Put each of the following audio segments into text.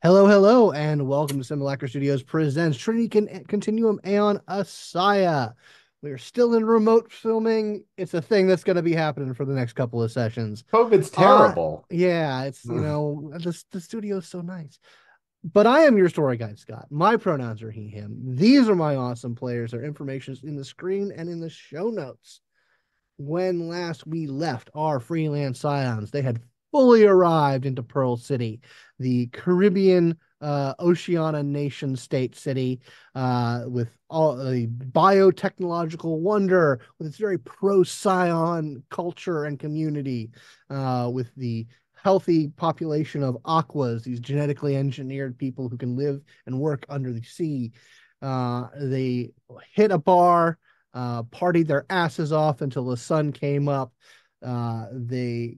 Hello, hello, and welcome to Simulacra Studios presents Trinity Continuum Aeon ASIYAH. We are still in remote filming. It's a thing that's going to be happening for the next couple of sessions. COVID's terrible. Yeah, it's the studio is so nice. But I am your story guide, Scott. My pronouns are he, him. These are my awesome players. Their information is in the screen and in the show notes. When last we left our freelance scions, they had fully arrived into Pearl City, the Caribbean Oceania nation state city, with all the biotechnological wonder, with its very pro scion culture and community, with the healthy population of aquas, these genetically engineered people who can live and work under the sea. They hit a bar, partied their asses off until the sun came up. They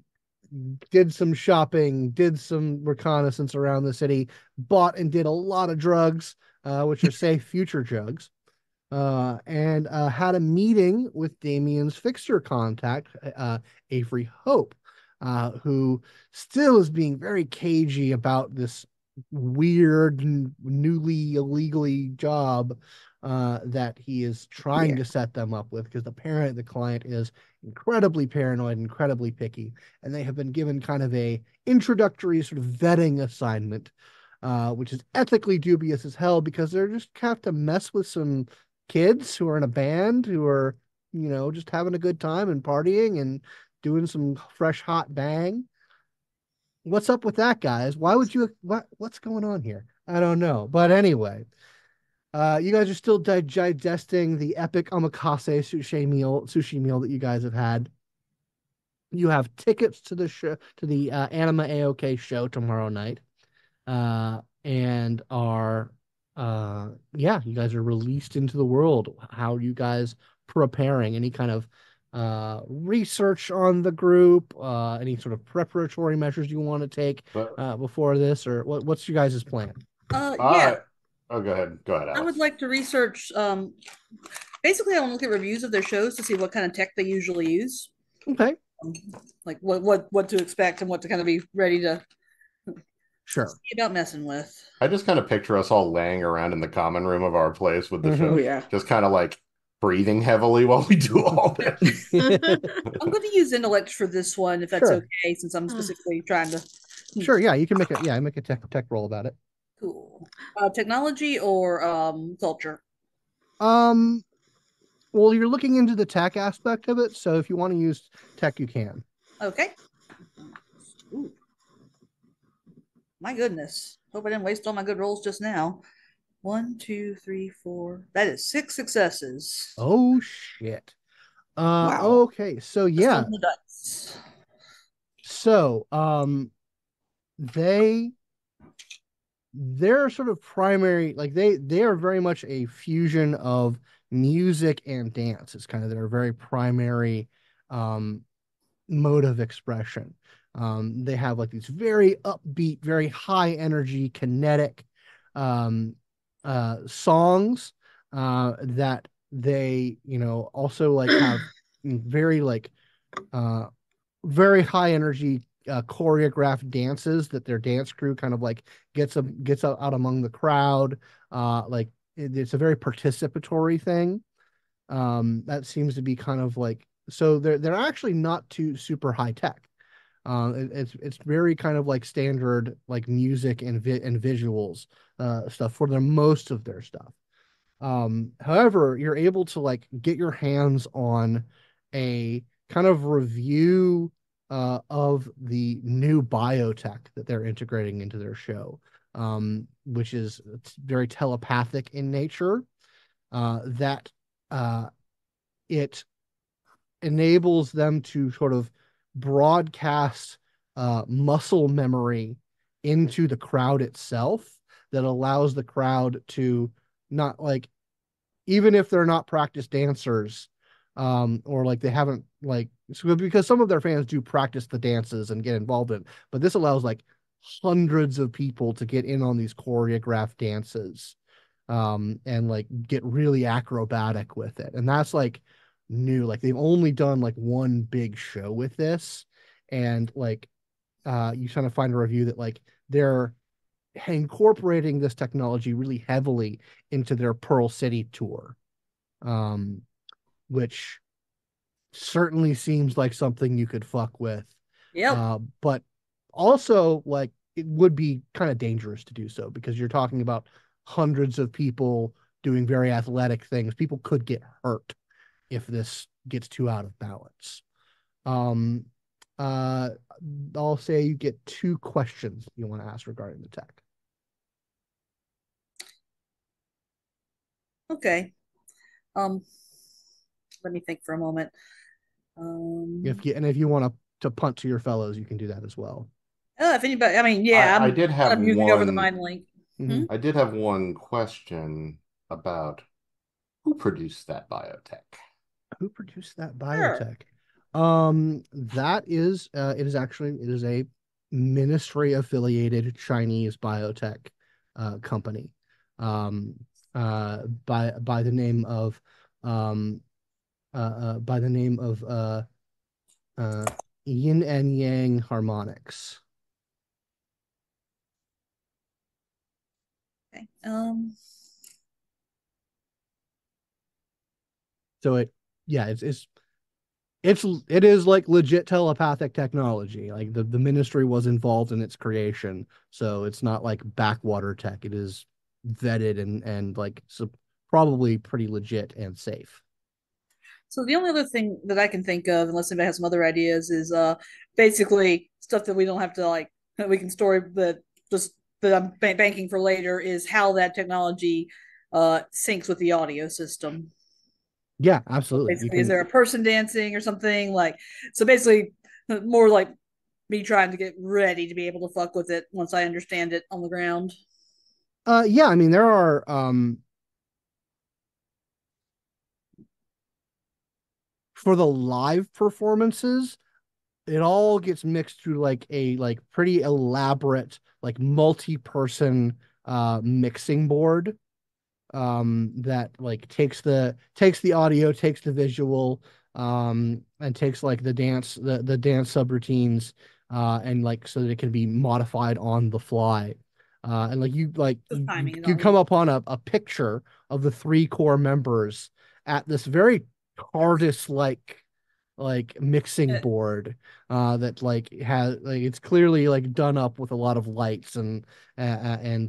did some shopping, did some reconnaissance around the city, bought and did a lot of drugs, which are safe future drugs, and had a meeting with Damian's fixer contact, Avery Hope, who still is being very cagey about this weird, newly illegally job that he is trying Yeah. to set them up with, because the client is incredibly paranoid, incredibly picky, and they have been given kind of a introductory sort of vetting assignment, which is ethically dubious as hell because they're just have to mess with some kids who are in a band who are, just having a good time and partying and doing some fresh hot bang. What's up with that, guys? Why would you what's going on here? I don't know. But anyway, you guys are still digesting the epic omakase sushi meal that you guys have had. You have tickets to the show, to the Anima AOK show tomorrow night. And are yeah, you guys are released into the world. How are you guys preparing? Any kind of research on the group? Any sort of preparatory measures you want to take But before this, or what's your guys' plan? I Yeah, oh go ahead. Go ahead, I would Alex. like to research. Basically, I want to look at reviews of their shows to see what kind of tech they usually use, Okay, um, like what to expect and what to kind of be ready to sure. see about messing with. I just kind of picture us all laying around in the common room of our place with the Hmm. Oh show, yeah. just kind of like breathing heavily while we do all this. I'm going to use intellect for this one, if that's Sure, okay, since I'm specifically trying to. sure. Yeah, you can make a tech roll about it. Cool. Technology or culture. Um, well, you're looking into the tech aspect of it, so if you want to use tech, you can. Okay. Ooh, my goodness. Hope I didn't waste all my good rolls just now. One, two, three, four. That is six successes. Oh shit. Wow. Okay, so Just yeah, on the dice. so they their sort of primary, like they are very much a fusion of music and dance. It's kind of their very primary um mode of expression. They have like these very upbeat, very high energy, kinetic um songs that they, also like have very like uh very high energy choreographed dances that their dance crew kind of like gets out among the crowd. Like it's a very participatory thing. That seems to be kind of like, so they're actually not too super high tech. It's very kind of like standard like music and visuals stuff for their most of their stuff. However, you're able to like get your hands on a kind of review of the new biotech that they're integrating into their show, which is it's very telepathic in nature. That it enables them to sort of broadcast muscle memory into the crowd itself, that allows the crowd to not like, even if they're not practiced dancers, or like they haven't like, so because some of their fans do practice the dances and get involved in it, but this allows like hundreds of people to get in on these choreographed dances, and like get really acrobatic with it. And that's like new. Like they've only done like one big show with this, and like you kind of find a review that like they're incorporating this technology really heavily into their Pearl City tour, um, which certainly seems like something you could fuck with. Yep. But also, like, it would be kind of dangerous to do so because you're talking about hundreds of people doing very athletic things. People could get hurt if this gets too out of balance. Um, uh, I'll say you get 2 questions you want to ask regarding the tech. Okay. Um, let me think for a moment. Um, If you want to punt to your fellows, you can do that as well. if anybody, I mean, yeah, I I'm did have kind of using over the one. mind link. Hmm? Mhm. I did have one question about who produced that biotech. Who produced that Sure. biotech? That is it is a ministry affiliated Chinese biotech company. Um, by the name of by the name of uh Yin and Yang Harmonics. Okay. So yeah, it is like legit telepathic technology. Like the ministry was involved in its creation, so it's not like backwater tech. It is vetted and like so probably pretty legit and safe. So the only other thing that I can think of, unless anybody has some other ideas, is basically stuff that we don't have to like that we can store that just that I'm banking for later is how that technology syncs with the audio system. Yeah, So absolutely. You basically, is can there a person dancing or something like? So basically, more like me trying to get ready to be able to fuck with it once I understand it on the ground. yeah, I mean there are for the live performances, it all gets mixed through like a like pretty elaborate like multi-person mixing board that like takes the audio, takes the visual, and takes like the dance subroutines and like so that it can be modified on the fly. And like The timing is you all come neat. upon a picture of the 3 core members at this very TARDIS like mixing board that like has like it's clearly like done up with a lot of lights and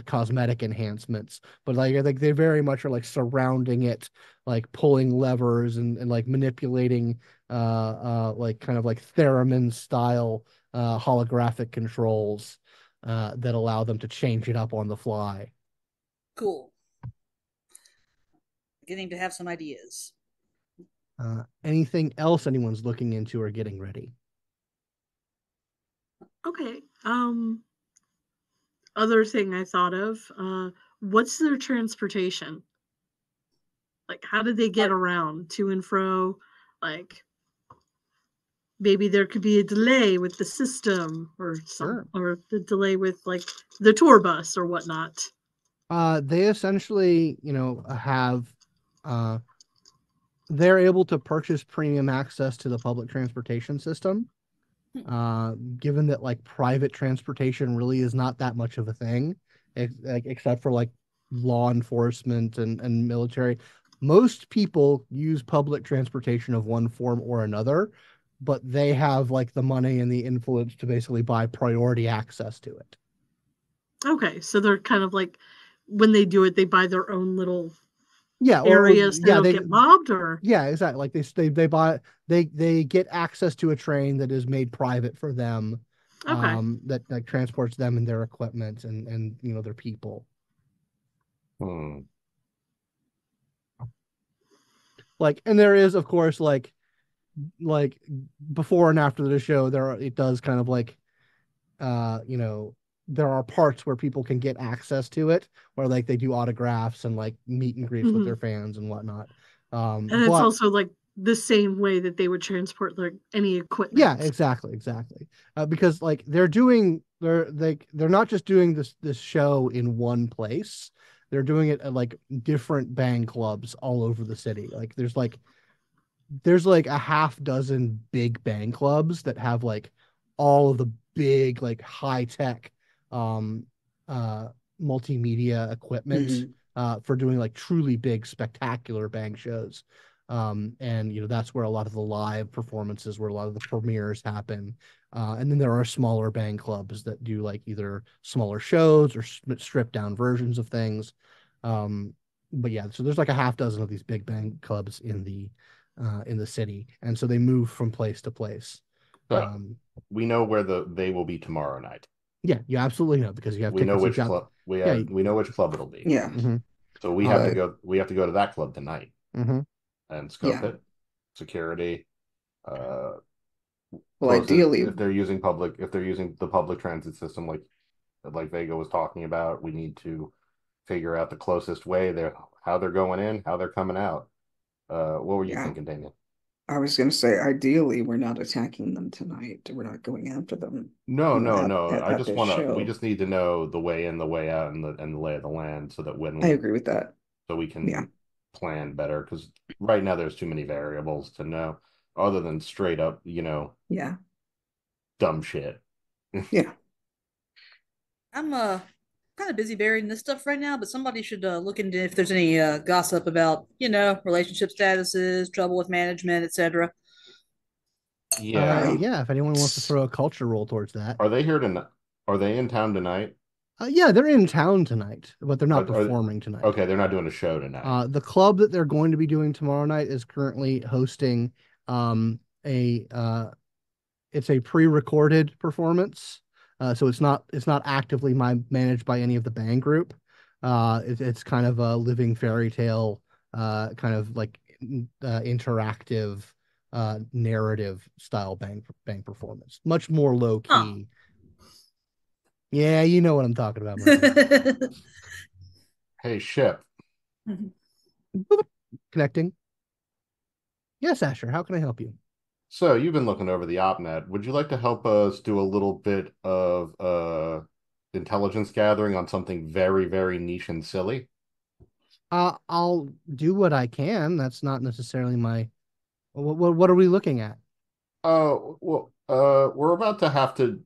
cosmetic enhancements, but like I think they very much are like surrounding it, like pulling levers and like manipulating like kind of like theremin style holographic controls that allow them to change it up on the fly. Cool. Getting to have some ideas. Anything else anyone's looking into or getting ready? Okay. Other thing I thought of, what's their transportation? Like, how do they get around to and fro? Like, maybe there could be a delay with the system Sure. or the delay with like the tour bus or whatnot. They essentially, have uh, they're able to purchase premium access to the public transportation system. Given that like private transportation really is not that much of a thing, except for like law enforcement and military. Most people use public transportation of one form or another, but they have like the money and the influence to basically buy priority access to it. Okay, so they're kind of like when they do it, they buy their own little Yeah, or areas so they yeah, don't get mobbed or yeah, exactly. Like they buy they get access to a train that is made private for them, okay. that like transports them and their equipment and their people. Hmm. Like, and there is of course like before and after the show it does kind of like there are parts where people can get access to it where like they do autographs and like meet and greets with Mm-hmm. their fans and whatnot. And it's But also like the same way that they would transport like any yeah, equipment. exactly. Because like they're not just doing this show in one place. They're doing it at like different band clubs all over the city. Like there's like a half dozen big band clubs that have like all of the big like high tech um multimedia equipment for doing like truly big, spectacular bang shows. And that's where a lot of the live performances, where a lot of the premieres happen. And then there are smaller bang clubs that do like either smaller shows or stripped down versions of things. But yeah, so there's like a half dozen of these big bang clubs in the city, and so they move from place to place. So we know where they will be tomorrow night. Yeah, you absolutely know, because you have We know tickets. which club we know which club it'll be. Yeah. Mhm. So we have to go. We have to go to that club tonight and scope Yeah. it. Security. Well, Closest, ideally, if they're using the public transit system, like Vega was talking about, we need to figure out the closest way how they're going in, how they're coming out. What were you Yeah. thinking, Damian? I was going to say, ideally, we're not attacking them tonight. We're not going after them. No, You know, no. have I just this want to. We show. just need to know the way in, the way out, and the lay of the land, so that I agree with that. so we can Yeah. plan better. Because right now there's too many variables to know, other than straight up, Yeah. dumb shit. Yeah. I'm kind of busy burying this stuff right now, but somebody should look into if there's any gossip about, relationship statuses, trouble with management, etc. Yeah. Yeah, if anyone wants to throw a culture roll towards that. Are they here tonight? Are they in town tonight? Yeah, they're in town tonight, but they're not But performing tonight. Okay, they're not doing a show tonight. The club that they're going to be doing tomorrow night is currently hosting it's a pre-recorded performance. So it's not actively managed by any of the band group. It's kind of a living fairy tale, kind of like interactive narrative style bang performance. Much more low key. Huh. Yeah, you know what I'm talking about. Hey, Ship. Connecting. Yes, Asher, how can I help you? So you've been looking over the OpNet. Would you like to help us do a little bit of intelligence gathering on something very, very niche and silly? I'll do what I can. That's not necessarily my. What are we looking at? Well, we're about to have to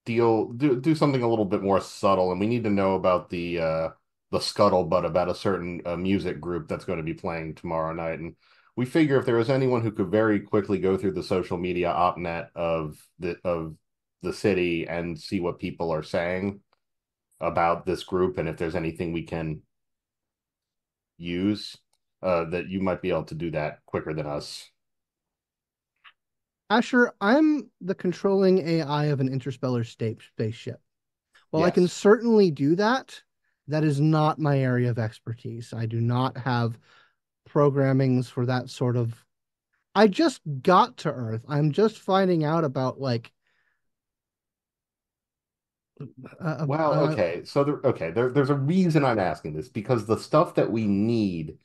do something a little bit more subtle, and we need to know about the scuttlebutt about a certain music group that's going to be playing tomorrow night. And we figure if there was anyone who could very quickly go through the social media opnet of the city and see what people are saying about this group, and if there's anything we can use, that you might be able to do that quicker than us. Asher, I'm the controlling AI of an interstellar spaceship. Well, I can Yes. certainly do that. That is not my area of expertise. I do not have programmings for that sort of. I just got to Earth. I'm just finding out about like. Well, okay. So there's a reason I'm asking this, because the stuff that we need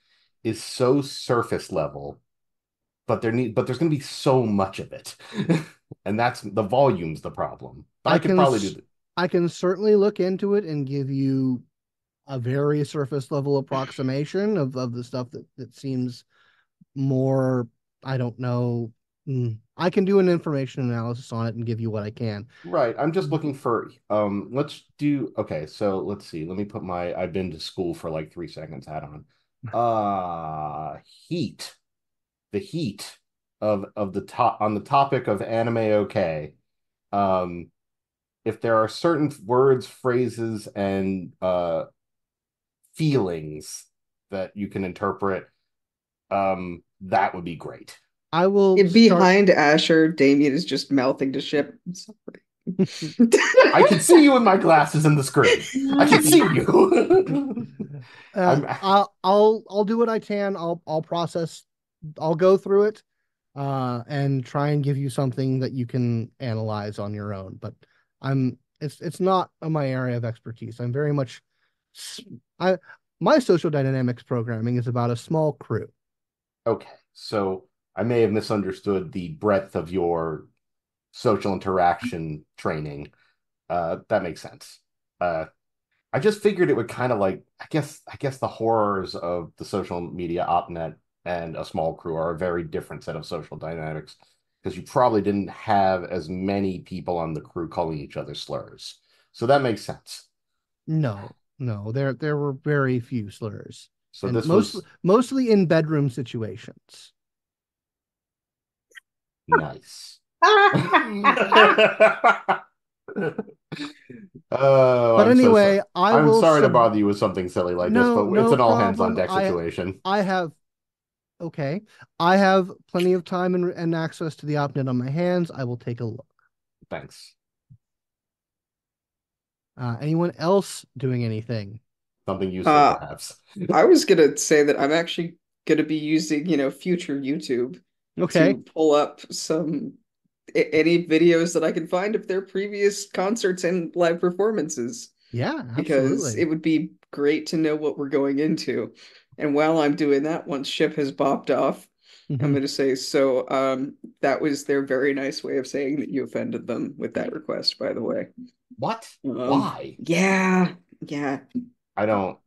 is so surface level, but there's going to be so much of it, and that's the volume's the problem. But I could probably do. I can certainly look into it and give you a very surface level approximation of the stuff that seems more. I don't know. I can do an information analysis on it and give you what I can. Right. I'm just looking for let's do okay, so let's see. Let me put my I've been to school for like 3 seconds hat on. Heat. The heat of the top on the topic of anime okay. If there are certain words, phrases, and feelings that you can interpret, that would be great. I will behind Asher, Damian is just mouthing to Ship. I'm sorry. I can see you in my glasses in the screen. I can see you. I'll do what I can. I'll process. I'll go through it, and try and give you something that you can analyze on your own. But it's not my area of expertise. I'm very much. My social dynamics programming is about a small crew. Okay, so I may have misunderstood the breadth of your social interaction training. That makes sense. I just figured it would kind of like I guess the horrors of the social media opnet and a small crew are a very different set of social dynamics, because you probably didn't have as many people on the crew calling each other slurs. So that makes sense. No, no, there were very few slurs, So and this was mostly in bedroom situations. nice. But I'm so sorry. anyway, I I'm will sorry to sub. bother you with something silly like this, No, but it's no an all hands on problem. deck situation. I have okay. I have plenty of time and access to the opnet on my hands. I will take a look. Thanks. Anyone else doing anything? Something useful, Uh, perhaps. I was gonna say that I'm actually gonna be using, future YouTube Okay. to pull up any videos that I can find of their previous concerts and live performances, Yeah, because absolutely. it would be great to know what we're going into. And while I'm doing that, once Ship has bopped off, I'm Mhm. going to say, so that was their very nice way of saying that you offended them with that request, by the way. What? Why? Yeah, yeah. I don't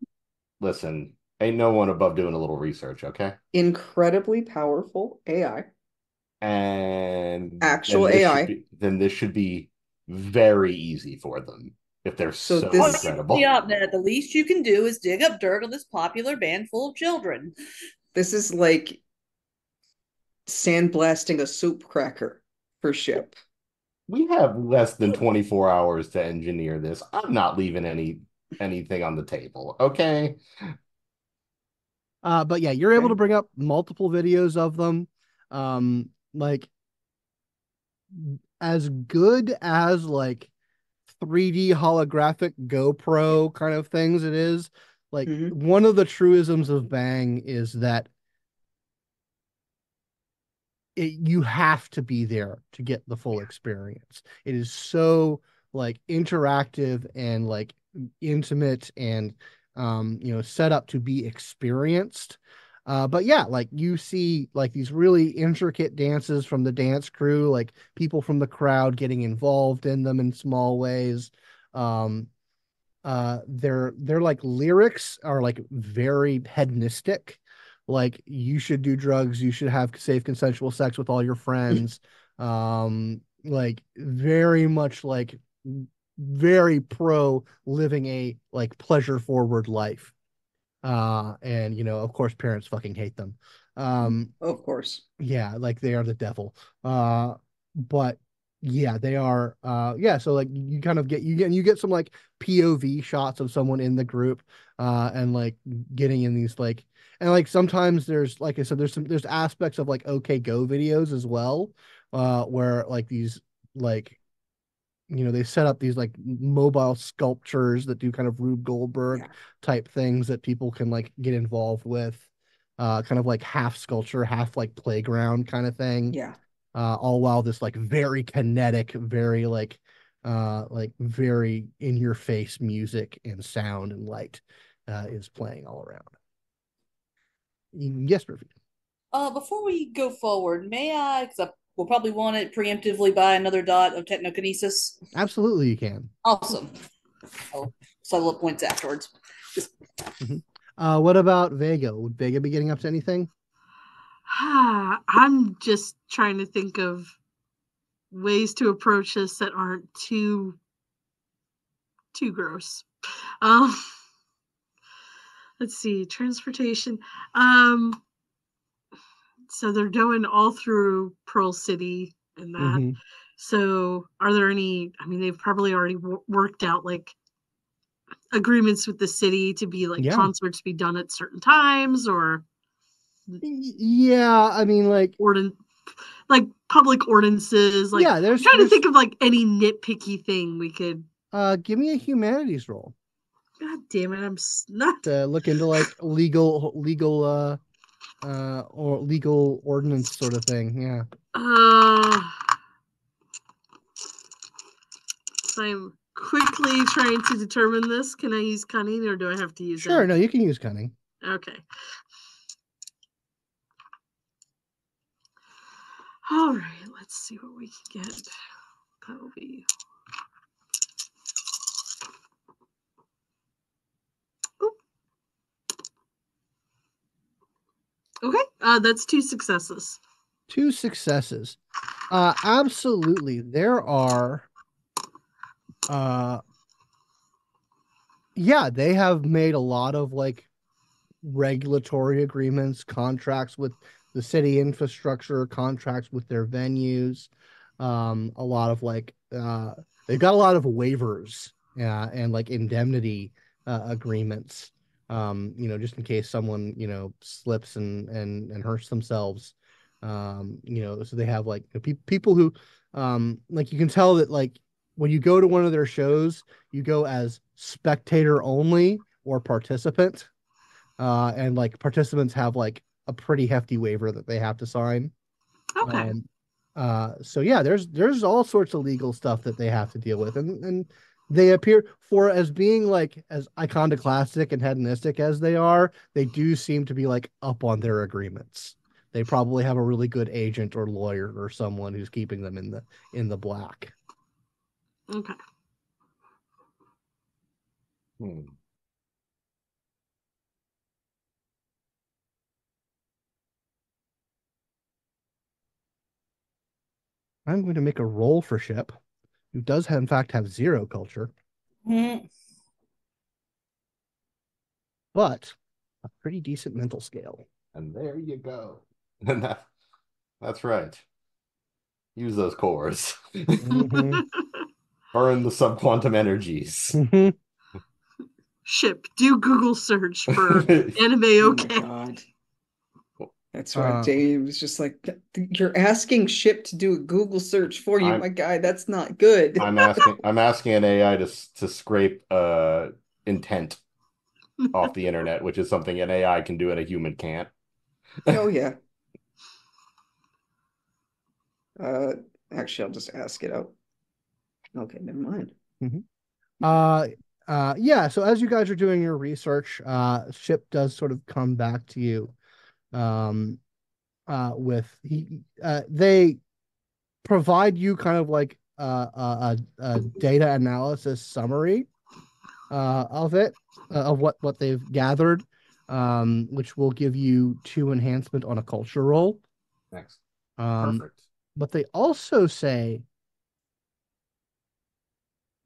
listen. Ain't no one above doing a little research, okay? Incredibly powerful AI, And actual AI. then this should be very easy for them if they're So so According to the incredible. opnet, the least you can do is dig up dirt on this popular band full of children. this is like sandblasting a soup cracker for Ship. We have less than 24 hours to engineer this. I'm not leaving anything on the table, okay? But yeah, you're able to Okay. bring up multiple videos of them. Like as good as like 3D holographic GoPro kind of things it is. Like Hmm. one of the truisms of Bang is that you have to be there to get the full experience. It is so like interactive and like intimate and set up to be experienced. But yeah, like you see like these really intricate dances from the dance crew, like people from the crowd getting involved in them in small ways. Um, their like lyrics are like very hedonistic, like you should do drugs, you should have safe consensual sex with all your friends, like very much like very pro living a like pleasure forward life. And of course parents fucking hate them. Of course. Yeah, like they are the devil. But yeah, they are yeah, so like you kind of get some like POV shots of someone in the group and like getting in these like and like sometimes there's like I said there's aspects of like okay go videos as well where like these like they set up these like mobile sculptures that do kind of Rube Goldberg Yeah. type things that people can like get involved with, kind of like half sculpture, half like playground kind of thing. Yeah. All while this like very kinetic, very like very in your face music and sound and light is playing all around. Yes, Murphy. Before we go forward, may I, because I will probably want it preemptively buy another dot of technokinesis. Absolutely, you can. Awesome. I'll settle up points afterwards. Mhm. What about Vega? Would Vega be getting up to anything? I'm just trying to think of ways to approach this that aren't too gross. Um, let's see, transportation. Um, so they're going all through Pearl City and that. Mm-hmm. So, are there any? I mean, they've probably already worked out like agreements with the city to be like Yeah. concerts be done at certain times, or Yeah, I mean, like public ordinances. Like, yeah, I'm trying to think of like any nitpicky thing we could. give me a humanities roll God damn it, I'm not. to look into like or legal ordinance sort of thing. Yeah. So I'm quickly trying to determine this. Can I use cunning or do I have to use Sure, no, you can use cunning. Okay. All right, let's see what we can get. That'll be. Oop. Okay, that's 2 successes. 2 successes. Absolutely. There are Yeah, they have made a lot of like regulatory agreements, contracts with the city infrastructure, contracts with their venues, a lot of like they've got a lot of waivers and like indemnity agreements. Just in case someone, slips and hurts themselves. So they have like people who like you can tell that like when you go to one of their shows, you go as spectator only or participant and like participants have like a pretty hefty waiver that they have to sign. Okay. So yeah, there's all sorts of legal stuff that they have to deal with, and they appear for as being like as iconoclastic and hedonistic as they are, they do seem to be like up on their agreements. They probably have a really good agent or lawyer or someone who's keeping them in the black. Okay. Hmm. I'm going to make a roll for Ship, who does in fact have zero culture, Mm-hmm. but a pretty decent mental scale. And there you go. And that's right. Use those cores. Mhm. Burn the subquantum energies. Mhm. Ship. Do Google search for anime. Oh my Okay. God. That's right. Uh, Dave was just like, you're asking Ship to do a Google search for you, I'm my guy. That's not good. I'm asking an AI to scrape intent off the internet, which is something an AI can do and a human can't. Oh yeah. Uh, actually, I'll just ask it out. Okay, never mind. mhm. Uh, yeah. So as you guys are doing your research, Ship does sort of come back to you, um, they provide you kind of like a data analysis summary, of it, of what they've gathered, which will give you 2 enhancement on a culture roll. Next. Um, Perfect. but they also say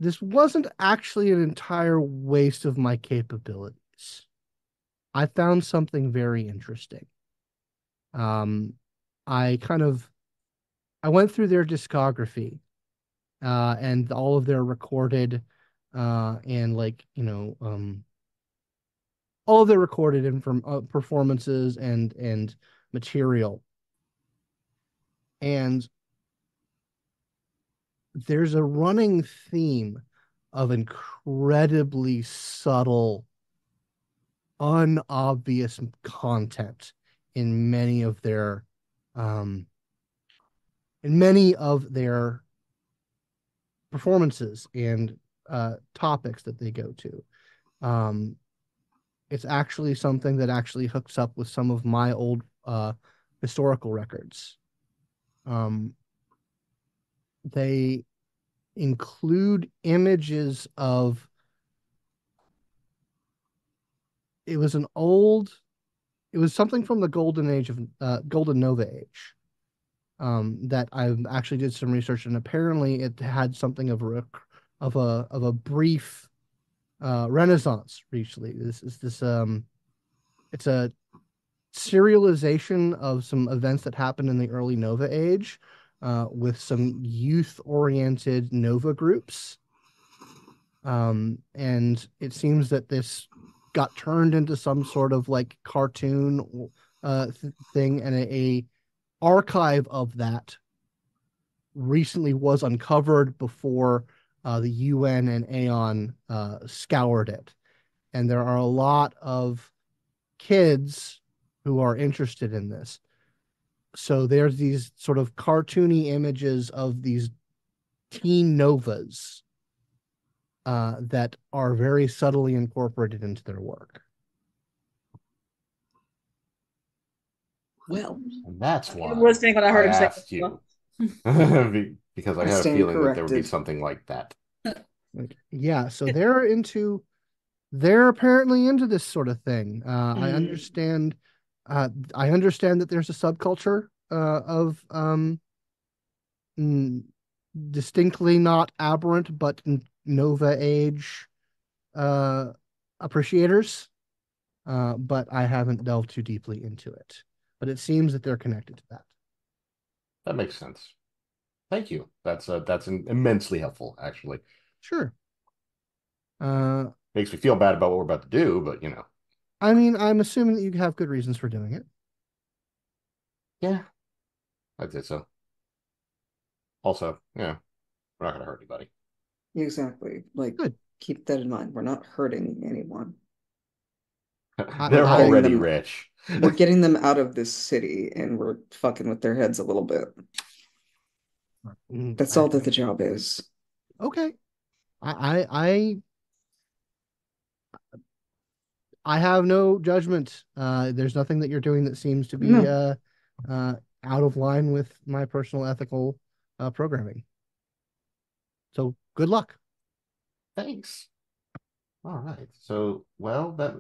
this wasn't actually an entire waste of my capabilities. I found something very interesting. Um, I kind of I went through their discography and all of their recorded and like all of their recorded performances and material, and there's a running theme of incredibly subtle, unobvious content in many of their um in many of their performances and topics that they go to. Um, it's actually something that actually hooks up with some of my old historical records. Um, they include images of it was an old it was something from the golden age of golden nova age, that I actually did some research, and apparently it had something of a brief renaissance recently. It's a serialization of some events that happened in the early nova age, with some youth oriented nova groups, and it seems that this got turned into some sort of like cartoon thing, and a archive of that recently was uncovered before the UN and Aeon scoured it. And there are a lot of kids who are interested in this. So there's these sort of cartoony images of these teen novas that are very subtly incorporated into their work. Well, And that's I why was listening when I heard I him say asked that. you. Because I I had a stand feeling that there would be corrected. something like that. Yeah, so they're apparently into this sort of thing. I understand that there's a subculture of mm, distinctly not aberrant but Nova Age appreciators, but I haven't delved too deeply into it. But it seems that they're connected to that. That makes sense. Thank you. That's immensely helpful, actually. Sure. Makes me feel bad about what we're about to do, but I mean, I'm assuming that you have good reasons for doing it. Yeah, I'd say so. Also, yeah, we're not going to hurt anybody. Exactly. Like, Good. keep that in mind. We're not hurting anyone. They're I- already them- rich. We're getting them out of this city and we're fucking with their heads a little bit. That's all that the job is. Okay. I have no judgment. There's nothing that you're doing that seems to be No. Out of line with my personal ethical programming. So good luck. Thanks. All right. So, well, that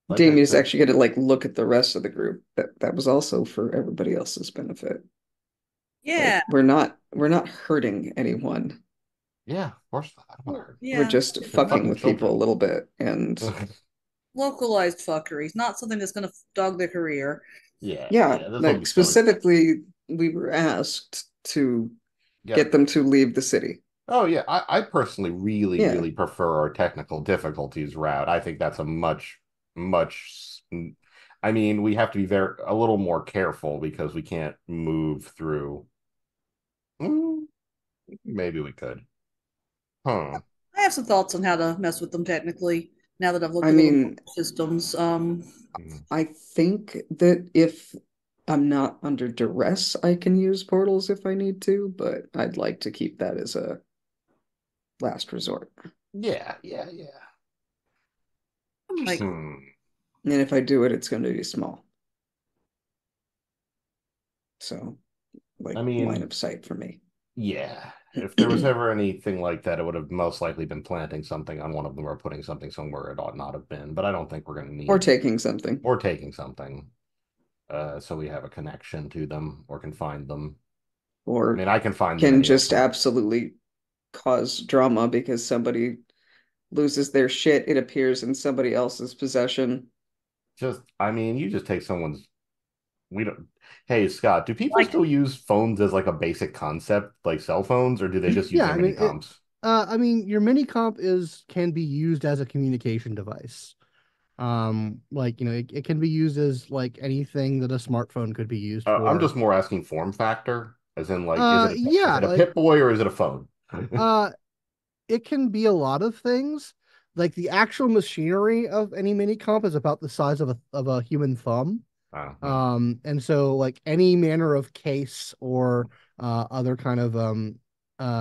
like I Damian's said, actually gonna like look at the rest of the group. That was also for everybody else's benefit. Yeah. Like, we're not hurting anyone. yeah, of course not. I don't want to hurt. We're Yeah. just They're fucking fucking with people a children. little bit. And Localized fuckeries, not something that's going to dog their career. Yeah, yeah, yeah. This will be like so expensive. specifically, we were asked to Yeah. get them to leave the city. Oh, yeah. I personally really, Yeah. really prefer our technical difficulties route. I think that's a much. I mean, we have to be a little more careful because we can't move through. Maybe we could. Huh. I have some thoughts on how to mess with them technically now that I've looked I a little mean, more at systems. I think that if I'm not under duress, I can use portals if I need to, but I'd like to keep that as a last resort. Yeah. Like, Hmm. And if I do it, it's going to be small. So, like, I line mean, of sight for me. yeah. If there was ever anything like that, it would have most likely been planting something on one of them or putting something somewhere it ought not have been. But I don't think we're going to Or need taking something. or taking something. So we have a connection to them or can find them. I Or mean, I can find them can any old just time. absolutely cause drama because somebody loses their shit, it appears in somebody else's possession. I mean, you just take someone's. We don't. Hey, Scott, do people like still use phones as like a basic concept, like cell phones, or do they just use Yeah, their I mini mean comps? I mean your mini comp can be used as a communication device. Like it can be used as like anything that a smartphone could be used I'm for. just more asking form factor, as in like, is Yeah, it a like Pip Boy or is it a phone? uh it can be a lot of things. Like the actual machinery of any mini comp is about the size of a human thumb. Hmm. And so like any manner of case or other kind of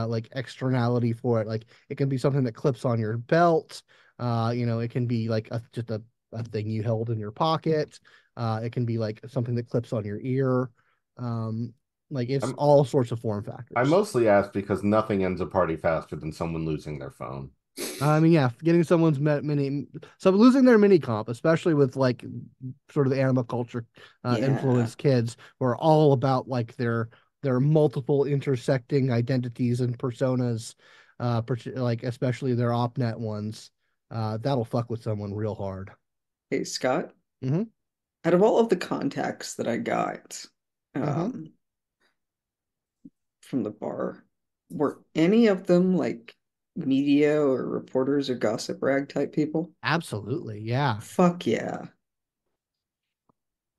like externality for it, like it can be something that clips on your belt. It can be like just a thing you held in your pocket. It can be like something that clips on your ear. Um, like it's I'm all sorts of form I factors. mostly ask because nothing ends a party faster than someone losing their phone. I mean, yeah, getting someone's mini, so losing their mini comp, especially with like sort of animal culture Yeah. influenced kids who are all about like their multiple intersecting identities and personas, like especially their opnet ones. That'll fuck with someone real hard. Hey, Scott, Mm-hmm. out of all of the contacts that I got Mm-hmm. um, from the bar, were any of them like media or reporters or gossip rag type people? Absolutely, yeah. Fuck yeah.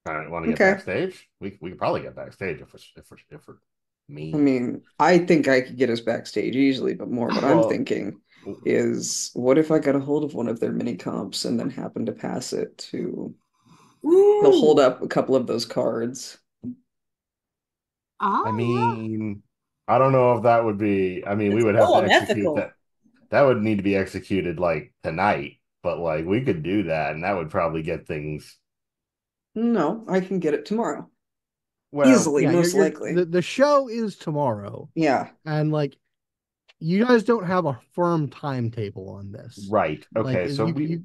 All right, want to get Okay. backstage? We could probably get backstage if we're I me. mean, I think I could get us backstage easily, but more what I'm Well, thinking is what if I got a hold of one of their mini comps and then happened to pass it to he'll hold ooh, up a couple of those cards. I Oh, mean, I don't know if that would be. I mean, we it's would have so to execute unethical. that. That would need to be executed like tonight, but like we could do that, and that would probably get things. No, I can get it tomorrow. Well, Easily, Yeah, most you're likely. the show is tomorrow, Yeah. and like you guys don't have a firm timetable on this. right. Like Okay, so you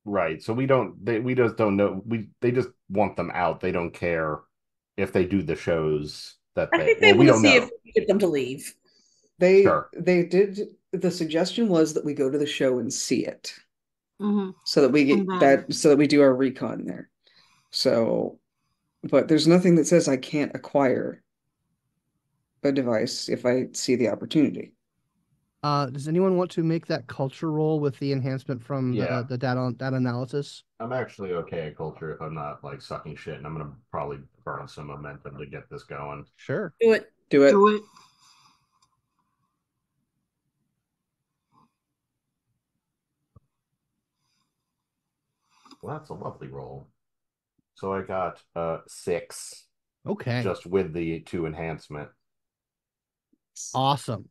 right. So we don't. We just don't know. They just want them out. They don't care if they do the shows that I they. think they Well, we want to don't see if know. we can get them to leave. They Sure. they did the suggestion was that we go to the show and see it. so that we get that, so that we do our recon there. So, but there's nothing that says I can't acquire a device if I see the opportunity. Does anyone want to make that culture roll with the enhancement from Yeah. the data analysis? I'm actually okay at culture if I'm not like sucking shit, and I'm gonna probably burn some momentum to get this going. Sure. Do it. Do it. Do it. Well, that's a lovely roll. So I got 6. Okay. Just with the 2 enhancement. Awesome.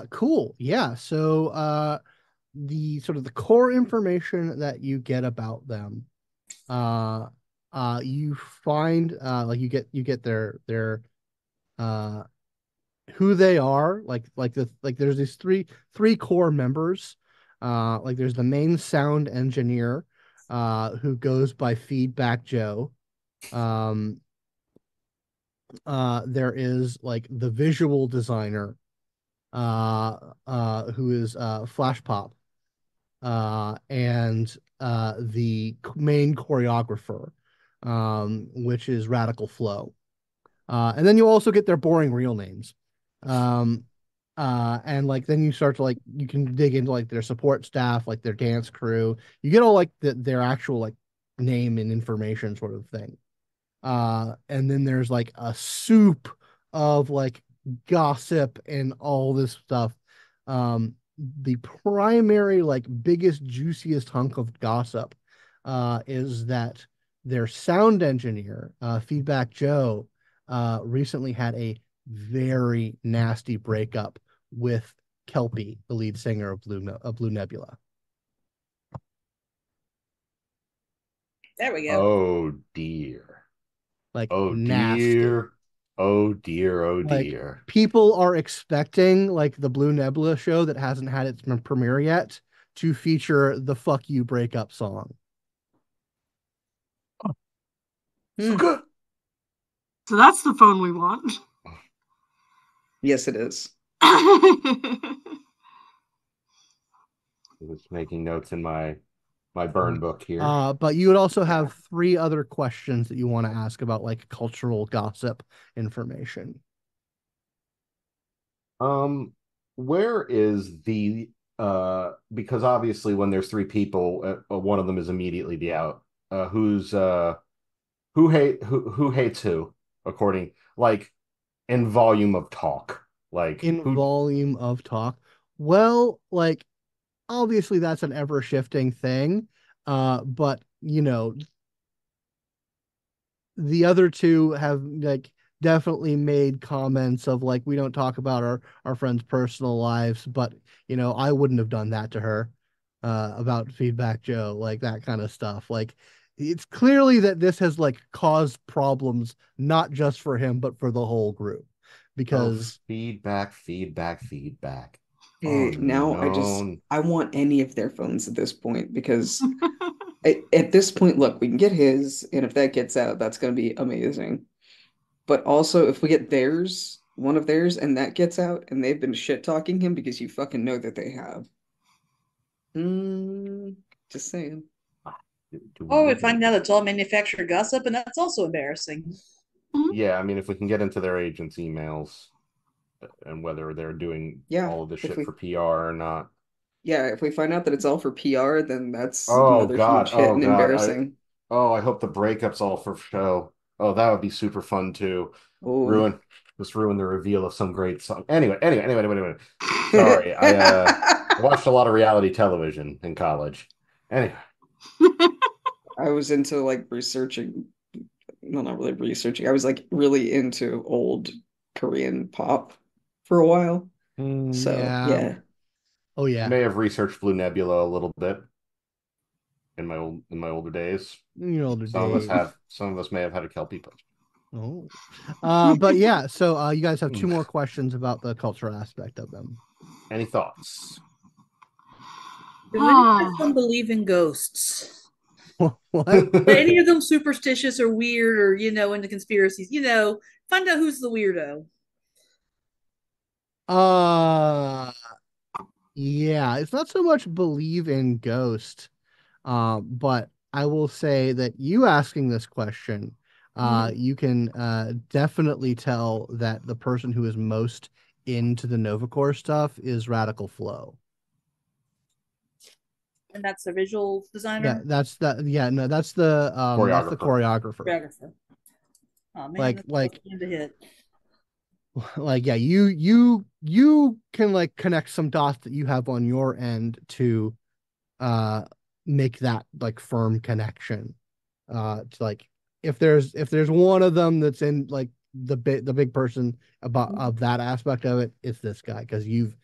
Cool. Yeah. So the sort of the core information that you get about them, you find like you get their uh who they are, like there's these three core members. Like there's the main sound engineer, who goes by Feedback Joe. Um, there is like the visual designer, who is Flash Pop, and the main choreographer, which is Radical Flow. And then you also get their boring real names. Um, and like then you start to like you can dig into like their support staff, like their dance crew. You get all like their actual like name and information sort of thing. And then there's like a soup of like gossip and all this stuff. The primary, like biggest, juiciest hunk of gossip is that their sound engineer, Feedback Joe, recently had a very nasty breakup with Kelpie, the lead singer of Blue Nebula. There we go. Oh dear. Like Oh nasty. dear. Oh dear. Oh Like dear. people are expecting like the Blue Nebula show that hasn't had its premiere yet to feature the "Fuck You" breakup song. So good. So that's the phone we want. Yes, it is. Just making notes in my burn book here. But you would also have 3 other questions that you want to ask about like cultural gossip information. Where is the because obviously when there's 3 people, one of them is immediately the out. Who hates who, according like in volume of talk, like In who? volume of talk. Well, like obviously that's an ever shifting thing. But you know, the other 2 have like definitely made comments of like we don't talk about our friends' personal lives, but you know, I wouldn't have done that to her, about Feedback Joe, like that kind of stuff. Like it's clearly that this has like caused problems not just for him but for the whole group Oh, because feedback, feedback, feedback. Oh Now no. I want any of their phones at this point because at this point, look, we can get his, and if that gets out, that's going to be amazing. But also, if we get theirs, one of theirs, and that gets out, and they've been shit talking him because you fucking know that they have. Just saying. Or we find out it's all manufactured gossip, and that's also embarrassing. Yeah, I mean, if we can get into their agents' emails and whether they're doing Yeah, all of this if shit we for PR or not. yeah, if we find out that it's all for PR, then that's Oh another God. huge hit Oh and God. embarrassing. I hope the breakup's all for show. Oh, that would be super fun too. Oh. Ruin just ruin the reveal of some great song. Anyway. Sorry, I watched a lot of reality television in college. Anyway. I was into like researching, well, not really researching. I was like really into old Korean pop for a while. So yeah. yeah. Oh I yeah. may have researched Blue Nebula a little bit in my older days. In your older Some of us days. have. Some of us may have had a Kelpie post. Oh. But yeah, so you guys have 2 more questions about the cultural aspect of them. Any thoughts? Do any of them believe in ghosts? What? Are any of them superstitious or weird or, into conspiracies? Find out who's the weirdo. Uh yeah, it's not so much believe in ghost. But I will say that you asking this question, you can definitely tell that the person who is most into the Novacore stuff is Radical Flow. And that's the visual designer? That's the Choreographer. Choreographer. Oh man, Like that's like to hit. like yeah, you can like connect some dots that you have on your end to uh make that like firm connection. To like if there's one of them that's in like the big person about of that aspect of it, it's this guy because you've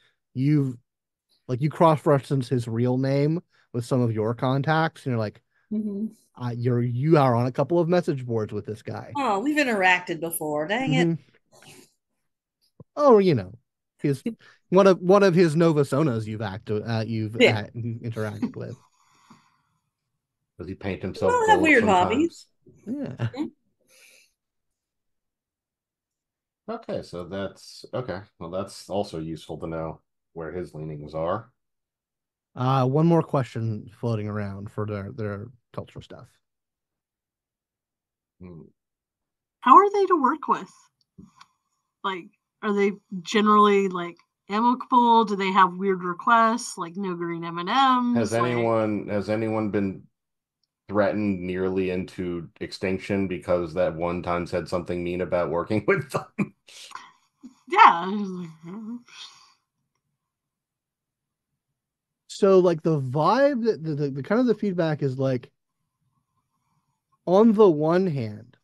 like you cross-reference his real name with some of your contacts and you're like you are on a couple of message boards with this guy. Oh, we've interacted before. Dang it. Mhm. Oh, he's one of his Nova Sonas you've Yeah. interacted with. Does he paint himself Well, I have gold weird hobbies. sometimes? Yeah. Okay, so that's okay. Well, that's also useful to know where his leanings are. One more question floating around for their cultural stuff. Hmm. How are they to work with? Like, are they generally like amicable? Do they have weird requests like no green M&Ms? Has anyone been threatened nearly into extinction because that one time said something mean about working with them? Yeah. So like the vibe that the kind of the feedback is like on the one hand,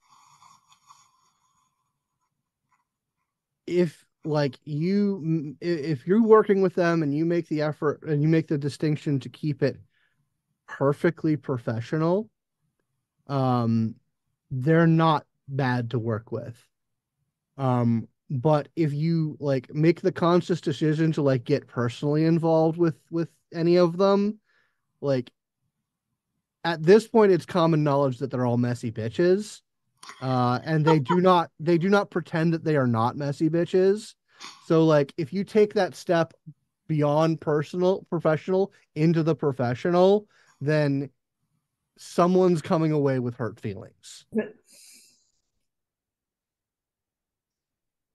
if you're working with them and you make the effort and you make the distinction to keep it perfectly professional, um, they're not bad to work with. But if you like make the conscious decision to like get personally involved with any of them, like at this point it's common knowledge that they're all messy bitches. And they do not pretend that they are not messy bitches. So like if you take that step beyond personal professional into the professional, then someone's coming away with hurt feelings.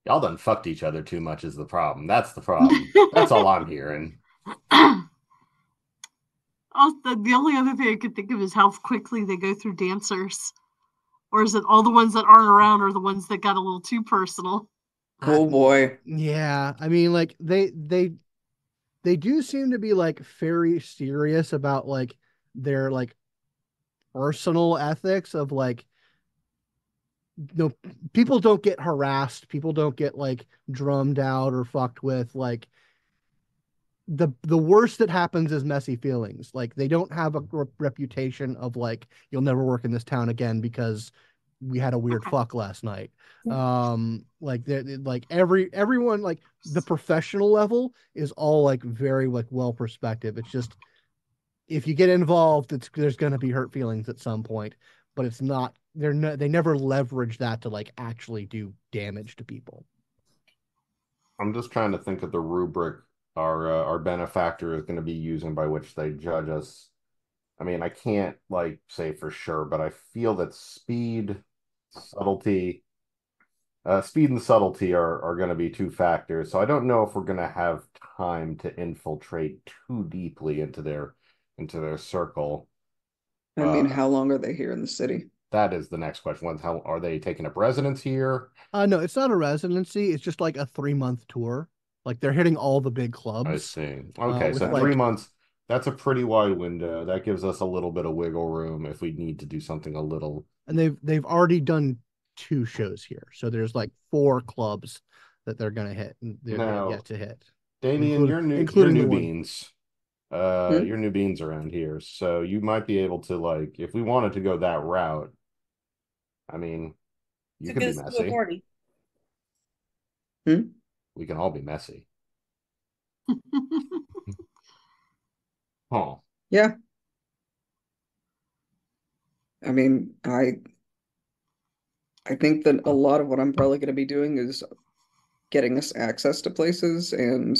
Y'all done fucked each other too much is the problem. That's the problem. That's all I'm hearing. The only other thing I could think of is how quickly they go through dancers. Or is it all the ones that aren't around are the ones that got a little too personal? Oh boy. Yeah, I mean like they do seem to be like very serious about like their like personal ethics of like no people don't get harassed, people don't get like drummed out or fucked with. Like the worst that happens is messy feelings. Like they don't have a reputation of like you'll never work in this town again because we had a weird fuck last night. Like like everyone like the professional level is all like very like well perspective. It's just if you get involved, there's gonna be hurt feelings at some point, but it's not they never leverage that to like actually do damage to people. I'm just trying to think of the rubric our benefactor is going to be using by which they judge us. I mean, I can't like say for sure, but I feel that subtlety, speed and subtlety are going to be two factors. So I don't know if we're going to have time to infiltrate too deeply into their circle. I mean, how long are they here in the city? That is the next question. How are they taking up residence here? No, it's not a residency. It's just like a 3-month tour. Like they're hitting all the big I clubs. see. Okay, With so three like, months, that's a pretty wide window. That gives us a little bit of wiggle room if we need to do something a little. and they've already done 2 shows here, so there's like 4 clubs that they're gonna hit, and they're Now, yet to hit, Damien, including you're including the new one. beans. Hmm? You're new beans around here, so you might be able to like, if we wanted to go that route, I mean, you To could get be us to a messy. party. Hmm? We can all be messy. Huh. Yeah. I mean, I think that a lot of what I'm probably going to be doing is getting us access to places and